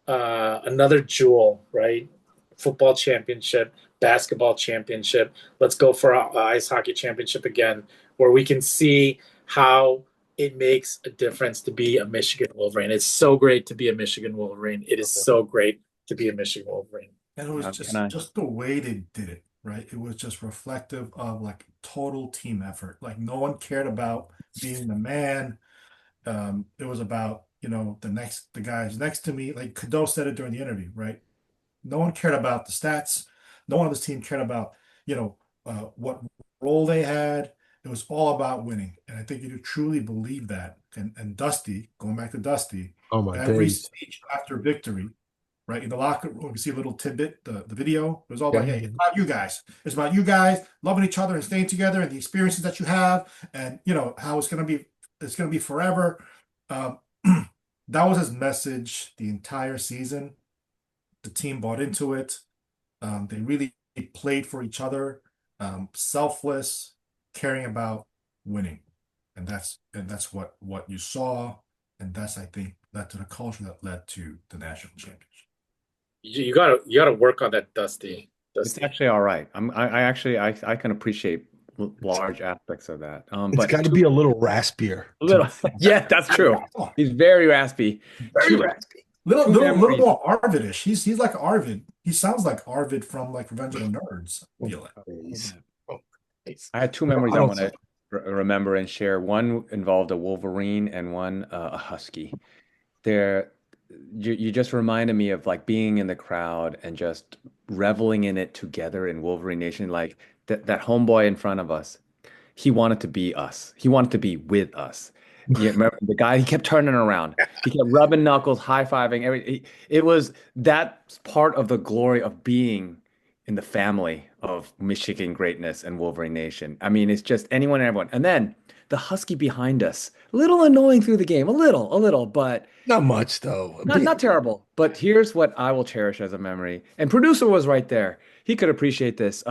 another jewel, right? Football championship, basketball championship. Let's go for a ice hockey championship again, where we can see how it makes a difference to be a Michigan Wolverine. It's so great to be a Michigan Wolverine. It is so great to be a Michigan Wolverine. And it was Can I? just the way they did it, right? It was just reflective of like total team effort. Like no one cared about being the man. It was about, the guys next to me. Like Cadeau said it during the interview, right? No one cared about the stats. No one on this team cared about, what role they had. It was all about winning. And I think you truly believe that. And Dusty, going back to Dusty, Oh my every days. speech after victory, right? In the locker room, you see a little tidbit, the video. It was all Yeah. about, hey, it's about you guys. It's about you guys loving each other and staying together and the experiences that you have and how it's gonna be forever. Um, that was his message the entire season. The team bought into it. They really played for each other, selfless, caring about winning, and that's what you saw, and that's I think led to the culture that led to the national championship. You gotta work on that, Dusty. It's Dusty. actually all right. I can appreciate large aspects of that. It's But got to be a little raspier. a little, yeah, that's true. He's very raspy. Very Two, raspy. two Little memories. more Arvidish. He's like Arvid. He sounds like Arvid from like Revenge of the Nerds. I feel like. Oh, I had two memories I I don't want to remember and share. One involved a Wolverine and one a Husky. There, you just reminded me of like being in the crowd and just reveling in it together in Wolverine Nation. Like that homeboy in front of us, he wanted to be us. He wanted to be with us. Yeah, remember the guy? He kept turning around. He kept rubbing knuckles, high fiving. It was that part of the glory of being in the family of Michigan greatness and Wolverine Nation. I mean, it's just anyone and everyone. And then the Husky behind us, a little annoying through the game, a little, but Not much though. not terrible. But here's what I will cherish as a memory. And producer was right there. He could appreciate this.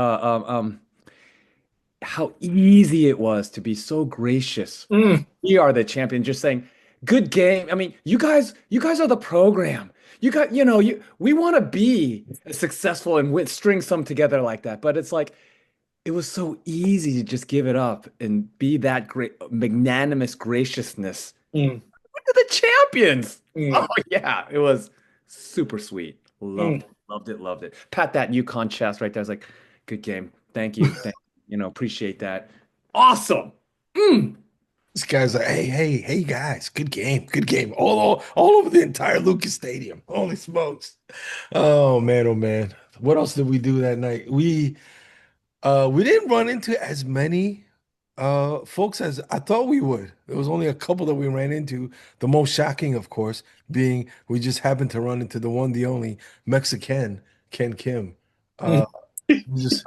How easy it was to be so gracious. Mm. We are the champion. Just saying, good game. I mean, you guys are the program. You got, we want to be as successful and string some together like that. But it's like it was so easy to just give it up and be that great, magnanimous graciousness. Mm. Look at the champions. Mm. Oh yeah, it was super sweet. Mm. Loved it. Pat that Yukon chest right there. I was like, good game. Thank you. Appreciate that. Awesome. Mm. This guy's like, hey, guys, good game, good game. All over the entire Lucas Stadium. Holy smokes. Oh man. What else did we do that night? We didn't run into as many folks as I thought we would. There was only a couple that we ran into. The most shocking, of course, being we just happened to run into the one, the only Mexican, Ken Kim. Mm. He was just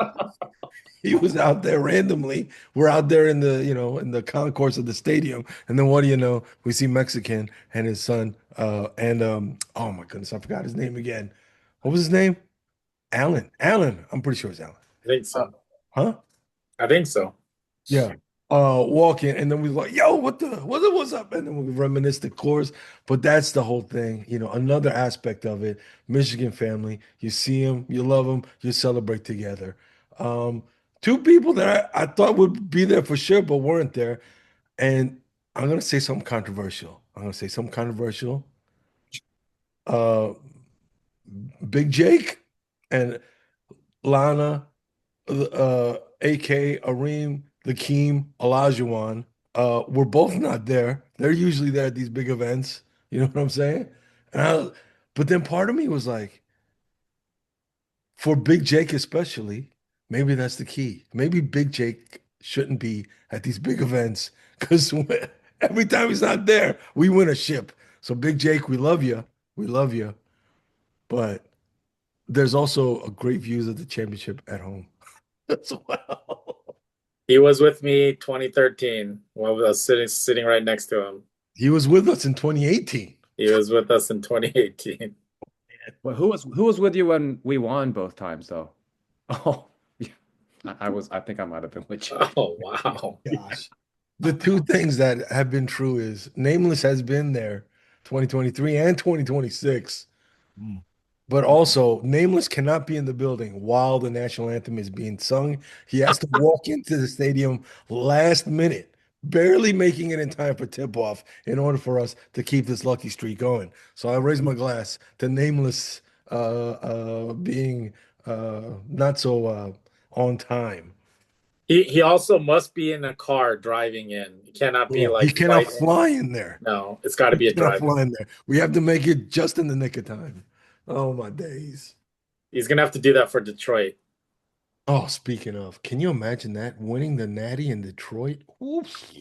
he was out there randomly. We're out there in the, in the concourse of the stadium, and then what do you know? We see Mexican and his son, and oh my goodness, I forgot his name again. What was his name? Alan. Alan. I'm pretty sure it's Alan. I think Uh, so. huh? I think so. Yeah. Walking, and then we like, yo, what's up? And then we reminisce the course. But that's the whole thing, another aspect of it. Michigan family, you see them, you love them, you celebrate together. Um, Two people that I thought would be there for sure, but weren't there. And I'm gonna say something controversial. Uh, Big Jake and Lana, AK, Areem, Lakeem, Olajuwon, were both not there. They're usually there at these big events. You know what I'm saying? But then part of me was like, for Big Jake especially, maybe that's the key. Maybe Big Jake shouldn't be at these big events because every time he's not there, we win a ship. So Big Jake, we love you, but there's also a great views of the championship at home as well. He was with me 2013 while I was sitting right next to him. He was with us in 2018. He was with us in 2018. Well, who was with you when we won both times though? Oh, yeah. I think I might have been with you. Oh, wow. Gosh. The two things that have been true is Nameless has been there 2023 and 2026. Mm. But also, Nameless cannot be in the building while the national anthem is being sung. He has to walk into the stadium last minute, barely making it in time for tip-off in order for us to keep this lucky streak going. So I raise my glass to Nameless being not so on time. He also must be in a car driving in. He cannot be Yeah, he like cannot flight. fly in there. No, it's got to be He a cannot drive. fly in there. We have to make it just in the nick of time. Oh my days. He's gonna have to do that for Detroit. Oh, speaking of, can you imagine that winning the Natty in Detroit? Oof.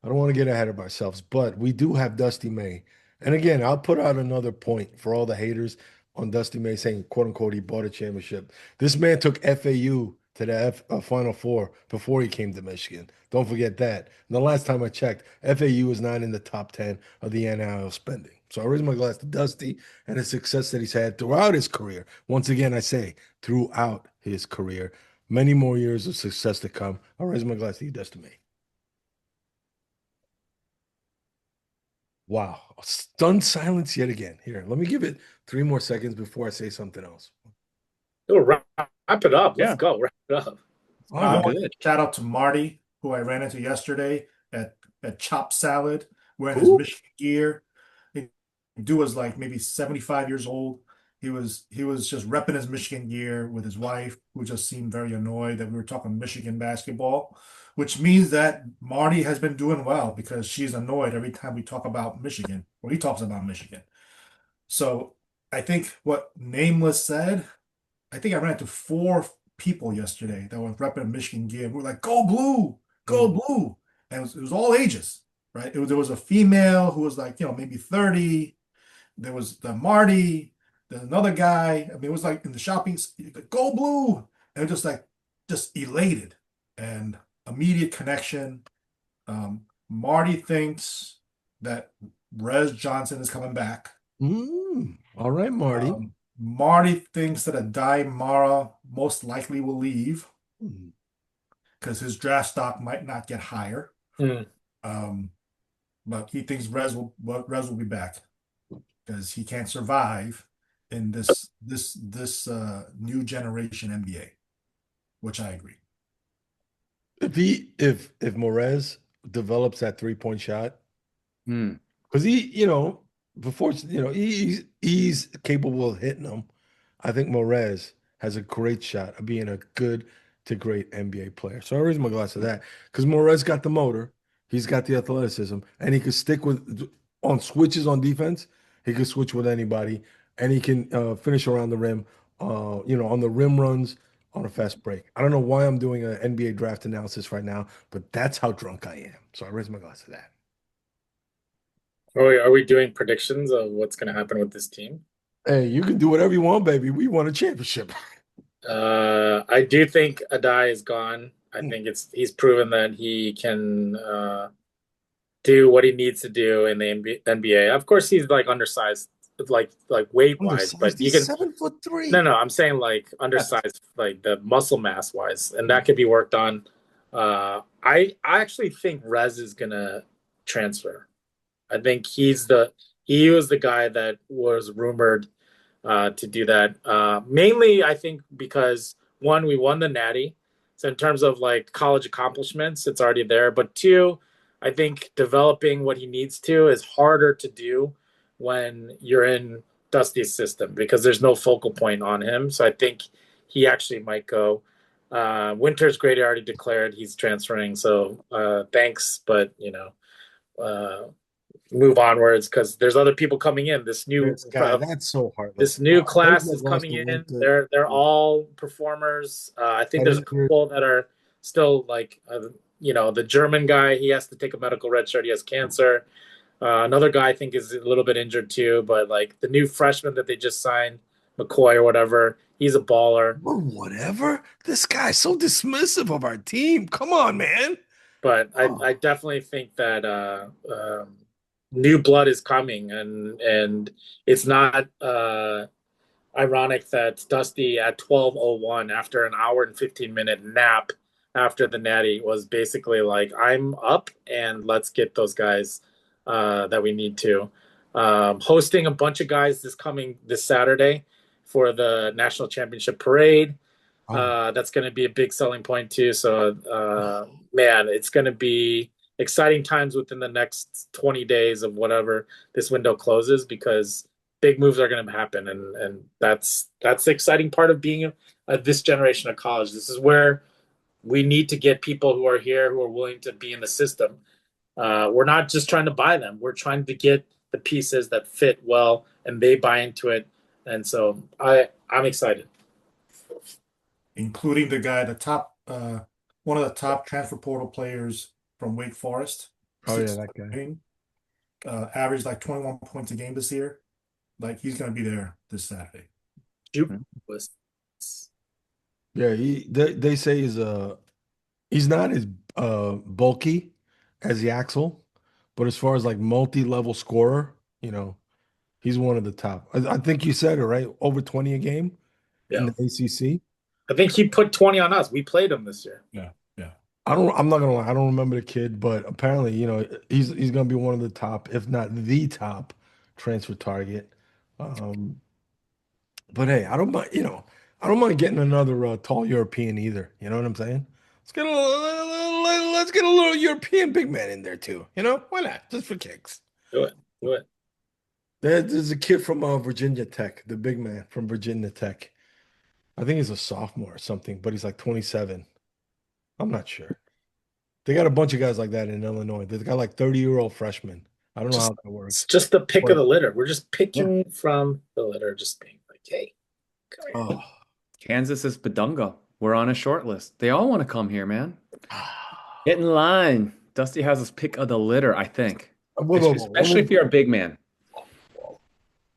I don't want to get ahead of ourselves, but we do have Dusty May. And again, I'll put out another point for all the haters on Dusty May saying, quote unquote, he bought a championship. This man took FAU to the Final Four before he came to Michigan. Don't forget that. And the last time I checked, FAU is not in the top 10 of the NIL spending. So I raise my glass to Dusty and the success that he's had throughout his career. Once again, I say throughout his career, many more years of success to come. I raise my glass to you, Dusty May. Wow. Stunned silence yet again. Here, let me give it 3 more seconds before I say something else. Oh, wrap it up. Let's Yeah. go. Wrap it up. I want good. to shout out to Marty, who I ran into yesterday at Chop Salad, wearing his Ooh. Michigan gear. The dude was like maybe 75 years old. He was just repping his Michigan gear with his wife, who just seemed very annoyed that we were talking Michigan basketball, which means that Marty has been doing well because she's annoyed every time we talk about Michigan or he talks about Michigan. So I think what Nameless said, I think I ran into 4 people yesterday that were repping Michigan gear. We were like, "Go blue, go blue," and it was all ages, right? There was a female who was like, maybe 30. There was the Marty. There's another guy. I mean, it was like in the shopping, "Go blue," and it was just elated and immediate connection. Marty thinks that Rez Johnson is coming back. All right, Marty. Marty thinks that Adai Mara most likely will leave because his draft stock might not get higher. But he thinks Rez will be back because he can't survive in this new generation NBA, which I agree. If Morez develops that 3-point shot, because before he's capable of hitting them. I think Morez has a great shot of being a good to great NBA player. So I raise my glass to that because Morez got the motor, he's got the athleticism, and he could stick with on switches on defense. He could switch with anybody, and he can finish around the rim. On the rim runs on a fast break. I don't know why I'm doing an NBA draft analysis right now, but that's how drunk I am. So I raise my glass to that. Are we doing predictions of what's going to happen with this team? Hey, you can do whatever you want, baby. We won a championship. I do think Adai is gone. I think he's proven that he can do what he needs to do in the NBA. Of course, he's like undersized, like weight wise, but Undersized. you He's can. 7'3". No, I'm saying like undersized, like the muscle mass wise, and that could be worked on. I actually think Rez is gonna transfer. I think he was the guy that was rumored to do that. Mainly, I think because one, we won the Natty, so in terms of like college accomplishments, it's already there. But two, I think developing what he needs to is harder to do when you're in Dusty's system because there's no focal point on him. So I think he actually might go. Winter's great. He already declared he's transferring. So thanks, but uh, move onwards because there's other people coming in. This guy, that's so heartless. This new Those class guys is lost coming to in. Winter. They're all performers. I think there's a couple that are still like the German guy. He has to take a medical red shirt. He has cancer. Another guy I think is a little bit injured too. But like the new freshman that they just signed, McCoy or whatever, he's a baller. Well, whatever. This guy's so dismissive of our team. Come on, man. But I definitely think that new blood is coming, and it's not ironic that Dusty at 12:01 after an hour and 15-minute nap after the Natty was basically like, I'm up and let's get those guys that we need to. Hosting a bunch of guys this Saturday for the national championship parade. That's going to be a big selling point too. So, man, it's going to be exciting times within the next 20 days of whatever this window closes because big moves are going to happen, and that's the exciting part of being this generation of college. This is where we need to get people who are here who are willing to be in the system. We're not just trying to buy them; we're trying to get the pieces that fit well, and they buy into it. And so I'm excited. Including the guy, one of the top transfer portal players from Wake Forest. Oh yeah, that guy. Averaged like 21 points a game this year. Like he's gonna be there this Saturday. Yeah, they say he's not as bulky as the Axel, but as far as like multi-level scorer, he's one of the top. I think you said it right, over 20 a game in the ACC. I think he put 20 on us. We played him this year. Yeah. I'm not gonna lie, I don't remember the kid, but apparently, he's gonna be one of the top, if not the top transfer target. But hey, I don't mind getting another tall European either. You know what I'm saying? Let's get a little European big man in there too. Why not? Just for kicks. Do it. There's a kid from Virginia Tech, the big man from Virginia Tech. I think he's a sophomore or something, but he's like 27. I'm not sure. They got a bunch of guys like that in Illinois. They've got like 30-year-old freshmen. I don't know how that works. It's just the pick of the litter. We're just picking from the litter, just being like, hey, come here. Kansas is Badunga. We're on a short list. They all want to come here, man. Get in line. Dusty has his pick of the litter, I think. Especially if you're a big man.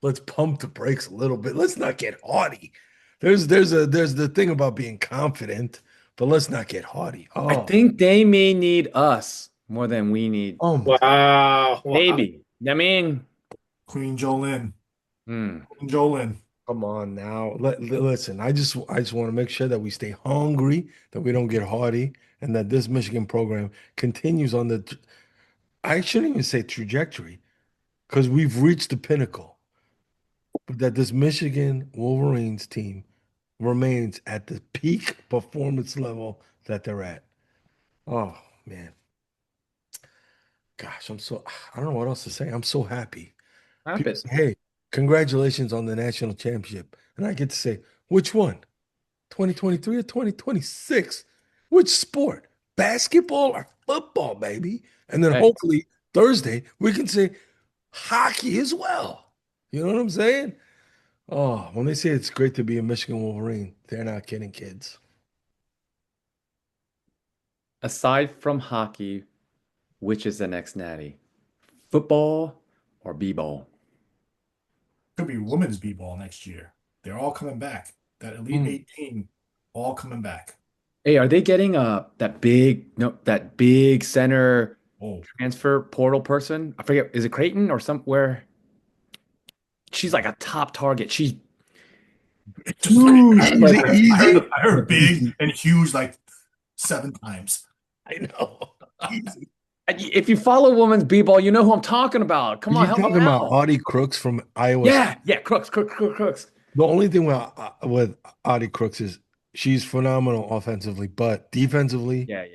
Let's pump the brakes a little bit. Let's not get haughty. There's the thing about being confident, but let's not get haughty. I think they may need us more than we need. Oh my wow. Maybe. I mean, Queen Jolene. Queen Jolene. Come on now. Listen, I just want to make sure that we stay hungry, that we don't get haughty, and that this Michigan program continues on I shouldn't even say trajectory, because we've reached the pinnacle. But that this Michigan Wolverines team remains at the peak performance level that they're at. Oh man. Gosh, I don't know what else to say. I'm so happy. People say, hey, congratulations on the national championship. And I get to say, which one? 2023 or 2026? Which sport? Basketball or football, baby? And then hopefully Thursday we can say hockey as well. You know what I'm saying? Oh, when they say it's great to be a Michigan Wolverine, they're not kidding, kids. Aside from hockey, which is the next natty? Football or b-ball? Could be women's b-ball next year. They're all coming back. That Elite 18 all coming back. Hey, are they getting that big center Oh, transfer portal person? I forget, is it Creighton or somewhere? She's like a top target. She's just huge. Easy, easy. I heard big Easy. and huge like 7 times. I know. Easy. If you follow women's b-ball, you know who I'm talking about. Come on, You help me talking about out. Audie Crooks from Iowa State? Yeah, Crooks. The only thing with Audie Crooks is she's phenomenal offensively, but defensively, Yeah.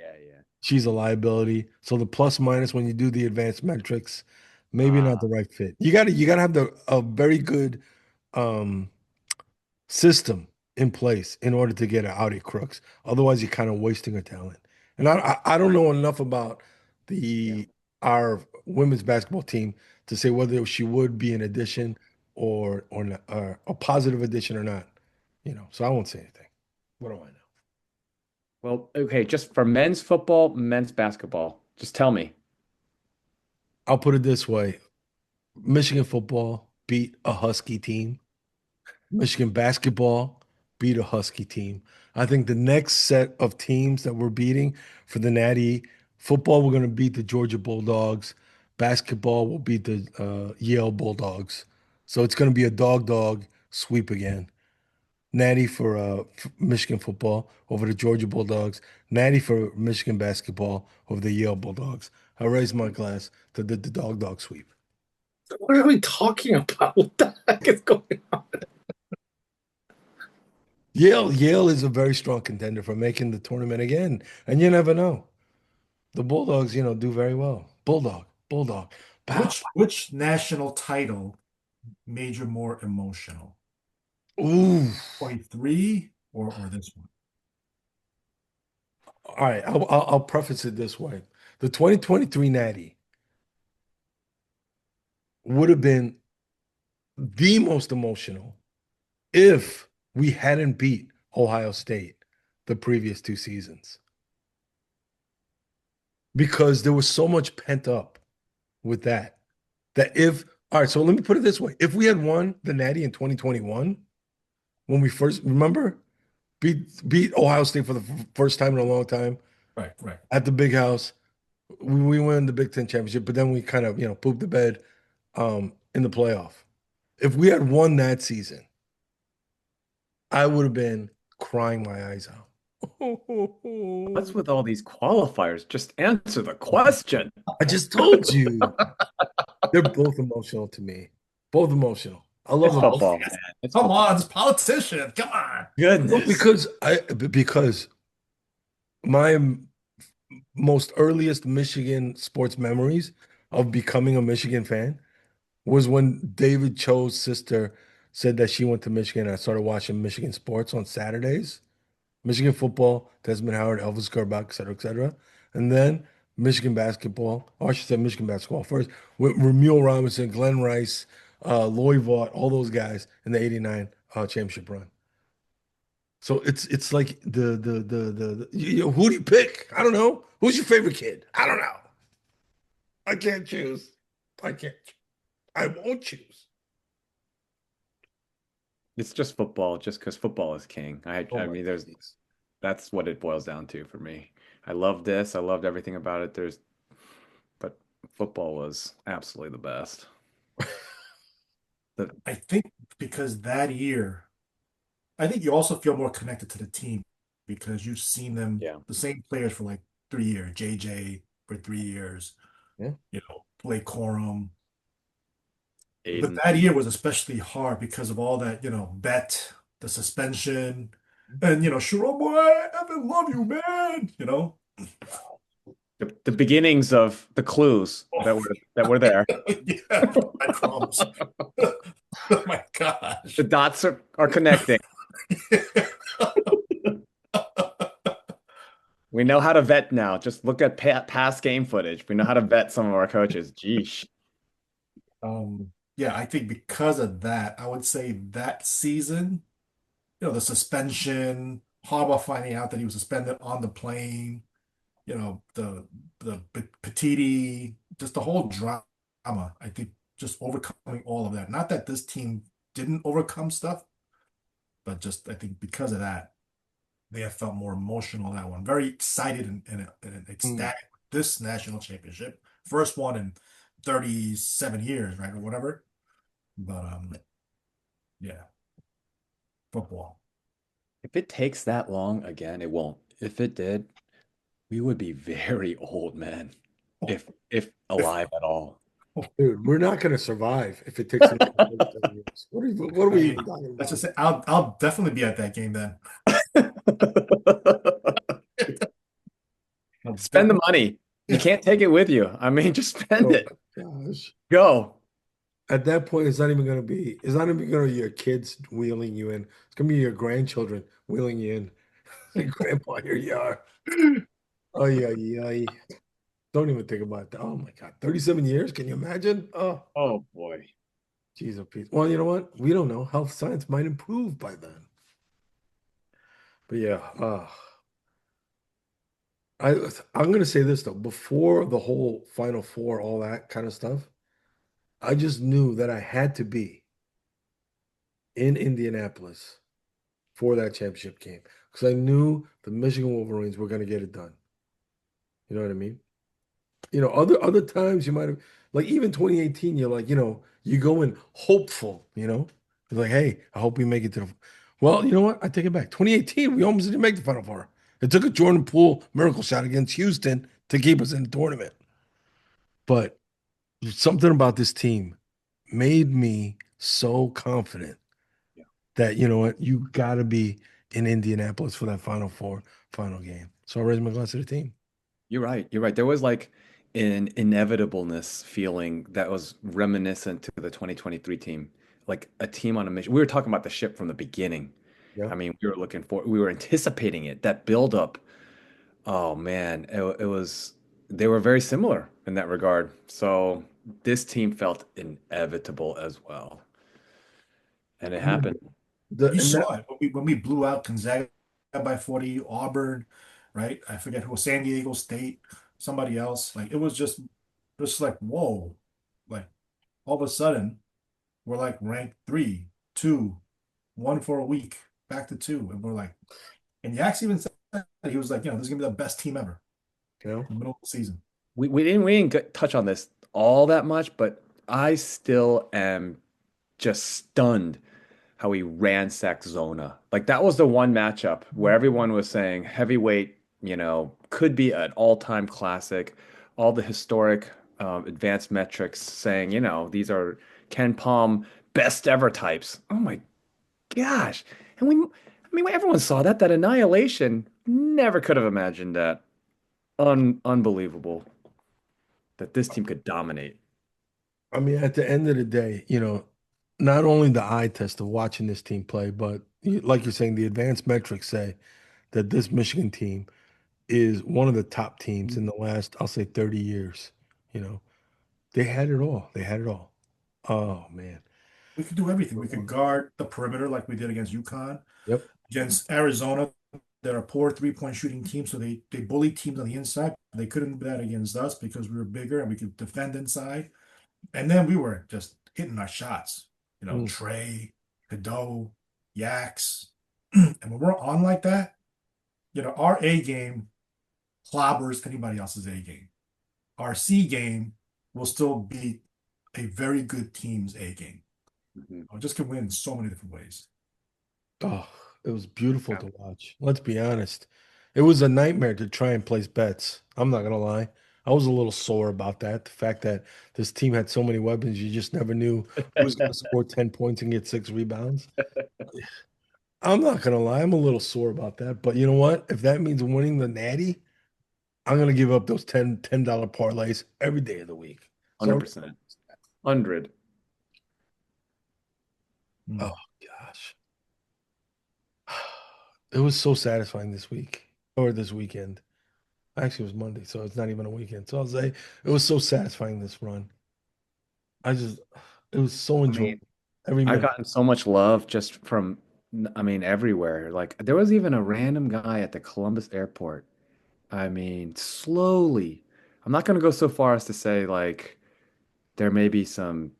she's a liability. So the plus minus when you do the advanced metrics, maybe not Ah, the right fit. You gotta have a very good um system in place in order to get an Audi Crooks. Otherwise, you're kind of wasting a talent. And I don't know enough about yeah. the our women's basketball team to say whether she would be an addition or, not, or a positive addition or not. So I won't say anything. What do I know? Well, okay, just for men's football, men's basketball, just tell me. I'll put it this way: Michigan football beat a Husky team. Michigan basketball beat a Husky team. I think the next set of teams that we're beating for the Natty football, we're going to beat the Georgia Bulldogs. Basketball will beat the Yale Bulldogs. So it's going to be a dog sweep again. Natty for Michigan football over the Georgia Bulldogs. Natty for Michigan basketball over the Yale Bulldogs. I raise my glass to the dog sweep. What are we talking about? What the heck is going on? Yale is a very strong contender for making the tournament again, and you never know. The Bulldogs, do very well. Bulldog. Pow. Which national title made you more emotional? Ooh. 23 or this one? All right, I'll preface it this way: the 2023 Natty would have been the most emotional if we hadn't beat Ohio State the previous 2 seasons, because there was so much pent up with that. All right, so let me put it this way: if we had won the Natty in 2021, when we first remember beat Ohio State for the first time in a long time Right. at the Big House, we win the Big Ten championship, but then we kind of pooped the bed in the playoff. If we had won that season, I would have been crying my eyes out. What's with all these qualifiers? Just answer the question. I just told you. They're both emotional to me. Both emotional. I love It's them. football, man. It's Come football. on, it's politician. Come on. Goodness. Because my most earliest Michigan sports memories of becoming a Michigan fan was when David Cho's sister said that she went to Michigan. I started watching Michigan sports on Saturdays. Michigan football, Desmond Howard, Elvis Gerbach, et cetera, et cetera. And then Michigan basketball, or I should say Michigan basketball first, with Ramil Robinson, Glenn Rice, Lloyd Vaught, all those guys in the '89 championship run. So it's like who do you pick? I don't know. Who's your favorite kid? I don't know. I can't choose. I can't. I won't choose. It's just football, just because football is king. Oh I my mean, goodness. that's what it boils down to for me. I love this. I loved everything about it. But football was absolutely the best. The, I think because that year, I think you also feel more connected to the team because you've seen them, yeah, the same players for like 3 years, JJ for 3 years, Yeah. Blake Corum. But Aiden. that year was especially hard because of all that, bet, the suspension, and Sharon boy, I ever love you, man. The beginnings of the clues Oh, that were there. yeah, breadcrumbs. Oh my gosh. The dots are connecting. We know how to vet now. Just look at past game footage. We know how to vet some of our coaches. Geesh. Yeah, I think because of that, I would say that season, the suspension, Harbaugh finding out that he was suspended on the plane, the Petiti, just the whole drama. I think just overcoming all of that. Not that this team didn't overcome stuff, but just I think because of that. they have felt more emotional that one. Very excited and Mm. ecstatic with this national championship. First one in 37 years, right? Or whatever. But yeah, football. If it takes that long, again, it won't. If it did, we would be very old, man. Oh, If if, alive at all. oh, Dude, we're not going to survive if it takes another 37 years. What are we hey, even talking let's just about? say I'll definitely be at that game then. I'll Spend the definitely, money. You yeah. can't take it with you. I mean, just spend Oh it. my gosh. Go. At that point, it's not even going to be your kids wheeling you in. It's going to be your grandchildren wheeling you in. Like, Grandpa, here you are. Oh, yeah, yeah. Don't even think about that. Oh my God. 37 years? Can you imagine? Oh, Oh boy. geez, oh, Pete. Well, you know what? We don't know. Health science might improve by then. But yeah, I I'm gonna say this though, before the whole Final Four, all that kind of stuff, I just knew that I had to be in Indianapolis for that championship game because I knew the Michigan Wolverines were gonna get it done. You know what I mean? Other times you might have like even 2018, you're like, you go in hopeful, You're like, hey, I hope we make it to the well, you know what? I take it back. 2018, we almost didn't make the Final Four. It took a Jordan Poole miracle shot against Houston to keep us in the tournament. But something about this team made me so confident Yeah. that you know what, you got to be in Indianapolis for that Final Four final game. So I raised my glass to the team. You're right. You're right. There was like an inevitableness feeling that was reminiscent to the 2023 team, like a team on a mission. We were talking about the ship from the beginning. Yeah. I mean, we were anticipating it, that buildup. Oh man, it was, they were very similar in that regard. So this team felt inevitable as well. And it I mean, happened. the You and that saw it when we blew out Gonzaga by 40, Auburn, right? I forget who, San Diego State, somebody else. Like it was just like whoa, like all of a sudden we're like ranked three, two, one for a week, back to two, and we're like, and Yax even said he was like, this is gonna be the best team ever you know, in the middle of the season. We didn't touch on this all that much, but I still am just stunned how he ransacked Zona. Like that was the one matchup where everyone was saying heavyweight, could be an all-time classic. All the historic advanced metrics saying, these are Ken Palm best ever types. Oh my gosh. I mean, everyone saw that annihilation. Never could have imagined that. Unbelievable that this team could dominate. I mean, at the end of the day, not only the eye test of watching this team play, but like you're saying, the advanced metrics say that this Michigan team is one of the top teams in the last, I'll say, 30 years. You know, they had it all. They had it all. Oh man. We could do everything. We could guard the perimeter like we did against UConn, Yep. against Arizona. They're a poor three-point shooting team, so they bully teams on the inside. They couldn't do that against us because we were bigger and we could defend inside. And then we were just hitting our shots. Mm. Trey, Cadeau, Yaks. And when we're on like that, our A game clobbers anybody else's A game. Our C game will still be a very good team's A game. Mhm. I just can win in so many different ways. Oh, it was beautiful Yeah. to watch. Let's be honest. It was a nightmare to try and place bets. I'm not gonna lie. I was a little sore about that. The fact that this team had so many weapons, you just never knew who was gonna score 10 points and get 6 rebounds. I'm not gonna lie, I'm a little sore about that. But you know what? If that means winning the natty, I'm gonna give up those $10 parlays every day of the week. So 100%. 100. oh Mm. gosh. It was so satisfying this week or this weekend. Actually, it was Monday, so it's not even a weekend. So I'll say it was so satisfying this run. I just, it was so I mean, enjoyable every I've minute. gotten so much love just from, I mean, everywhere. Like, there was even a random guy at the Columbus airport. I mean, slowly. I'm not going to go so far as to say, like, there may be some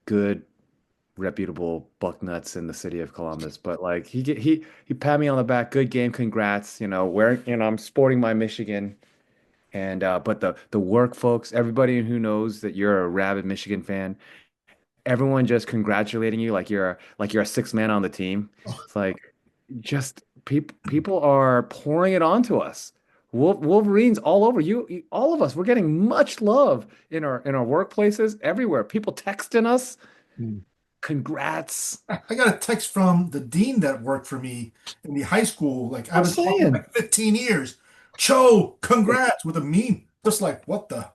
good reputable buck nuts in the city of Columbus. But like he pat me on the back, good game, congrats. Wearing I'm sporting my Michigan. And but the work folks, everybody who knows that you're a rabid Michigan fan, everyone just congratulating you like you're a sixth man on the team. It's like just people are pouring it onto us. Wolverines all over all of us. We're getting much love in our workplaces, everywhere. People texting us, Mm. congrats. I got a text from the dean that worked for me in the high school. Like I I'm haven't talked to him saying like 15 years. Cho, congrats with a meme. Just like what the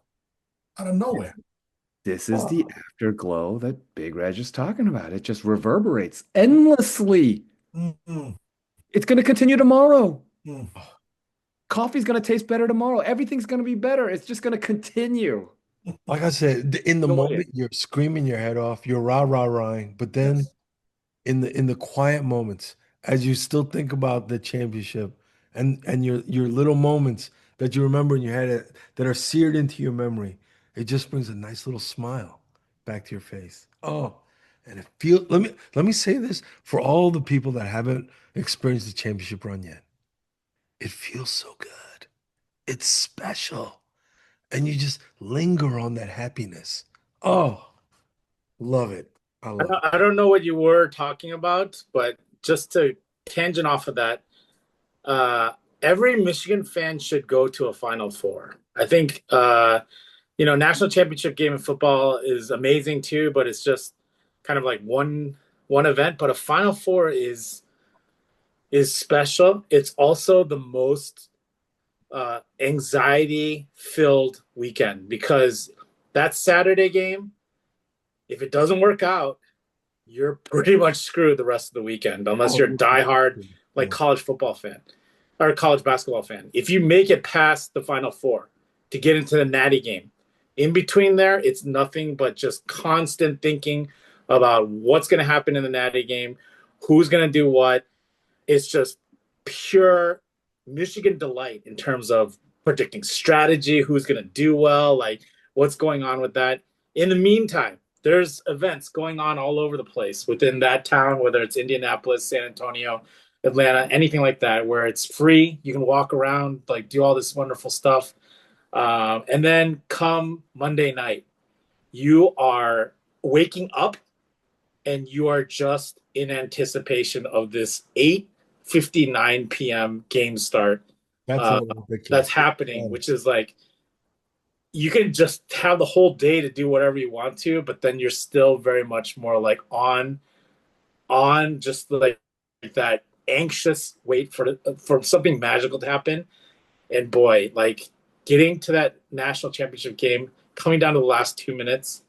out of nowhere. this is the Oh, afterglow that Big Reg is talking about. It just reverberates endlessly. Mm, It's going to continue tomorrow. mm. Coffee's going to taste better tomorrow. Everything's going to be better. It's just going to continue. like I said, in the Enjoy it. moment you're screaming your head off, you're rah rah rahing, but then Yes. in the quiet moments, as you still think about the championship and your little moments that you remember in your head that are seared into your memory, it just brings a nice little smile back to your face. Oh, and it feel let me say this for all the people that haven't experienced the championship run yet. It feels so good. It's special. And you just linger on that happiness. Oh, love it. I I love it. don't, I don't know what you were talking about, but just to tangent off of that, uh, every Michigan fan should go to a Final Four. I think national championship game in football is amazing too, but it's just kind of like one event. But a Final Four is special. It's also the most anxiety filled weekend because that Saturday game, if it doesn't work out, you're pretty much screwed the rest of the weekend unless Oh, you're a diehard like yeah. college football fan or college basketball fan. If you make it past the Final Four to get into the Natty game, in between there, it's nothing but just constant thinking about what's going to happen in the Natty game, who's going to do what. It's just pure Michigan delight in terms of predicting strategy, who's going to do well, like what's going on with that. In the meantime, there's events going on all over the place within that town, whether it's Indianapolis, San Antonio, Atlanta, anything like that, where it's free. You can walk around, like do all this wonderful stuff. And then come Monday night, you are waking up and you are just in anticipation of this 8:59 p.m. game start That's uh, another victory. that's happening, which is like you can just have the whole day to do whatever you want to, but then you're still very much more like on just like that anxious wait for something magical to happen. And boy, like getting to that national championship game, coming down to the last 2 minutes,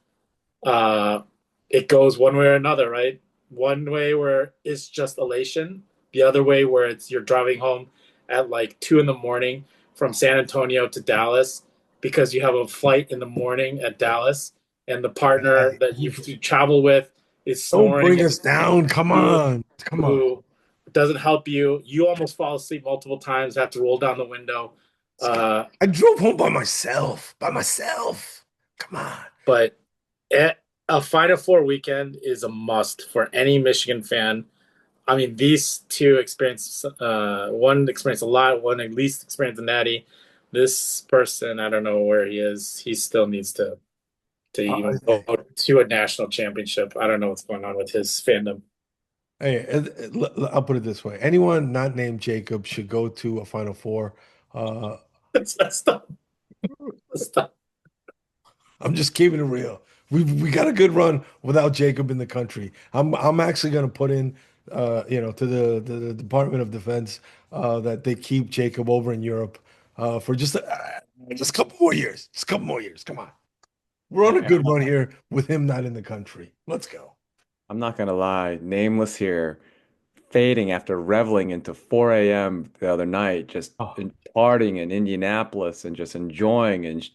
uh, it goes one way or another, right? One way where it's just elation, the other way where it's you're driving home at like 2 in the morning from San Antonio to Dallas because you have a flight in the morning at Dallas, and the partner Hey, that you travel with is don't snoring bring and us down. Come who on. Come on. who doesn't help you. You almost fall asleep multiple times, have to roll down the window. Uh, I drove home by myself. By myself. Come on. but a Final Four weekend is a must for any Michigan fan. I mean, these two experience one experience a lot, one at least experience a natty. This person, I don't know where he is. He still needs to even Hey, go to a national championship. I don't know what's going on with his fandom. I'll put it this way. Anyone not named Jacob should go to a Final Four. Uh, Stop. Stop. I'm just keeping it real. We got a good run without Jacob in the country. I'm actually going to put in, to the Department of Defense that they keep Jacob over in Europe for just a couple more years. Just a couple more years. Come on, we're on a And good run here with him not in the country. Let's go. I'm not gonna lie, nameless here, fading after reveling into 4 a.m. the other night, just Oh, partying in Indianapolis and just enjoying and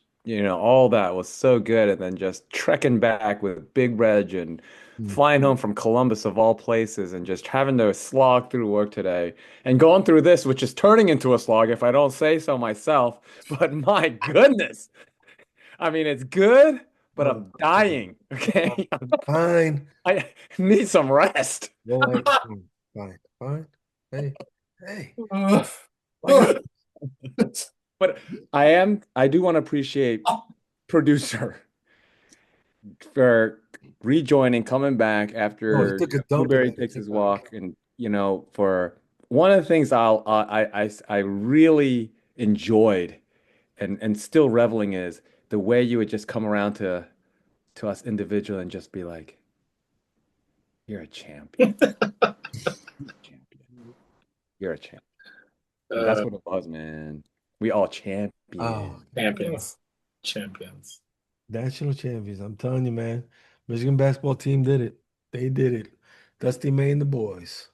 all that was so good. And then just trekking back with Big Reg and mm. flying home from Columbus of all places and just having to slog through work today and going through this, which is turning into a slog if I don't say so myself. But my goodness, I mean, it's good, but I'm dying. Okay. Fine. I need some rest. Well, like, fine, fine. Hey, hey. Uh, Like, But I do want to appreciate producer for rejoining, coming back oh, he after took a dump in Blueberry that takes his TikTok. walk, and for one of the things I really enjoyed and still reveling is the way you would just come around to us individual and just be like, "You're a champion, champion, you're a champion." That's what it was, man. We all champions. Oh, Champions. Champions. national champions. I'm telling you, man. Michigan basketball team did it. They did it. Dusty May and the boys.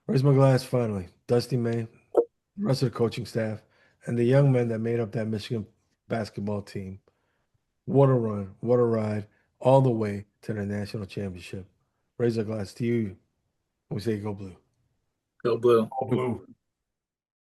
Where's my glass finally? Dusty May, the rest of the coaching staff, and the young men that made up that Michigan basketball team. What a run, what a ride, all the way to the national championship. Raise a glass to you. We say go blue. Go blue. all blue.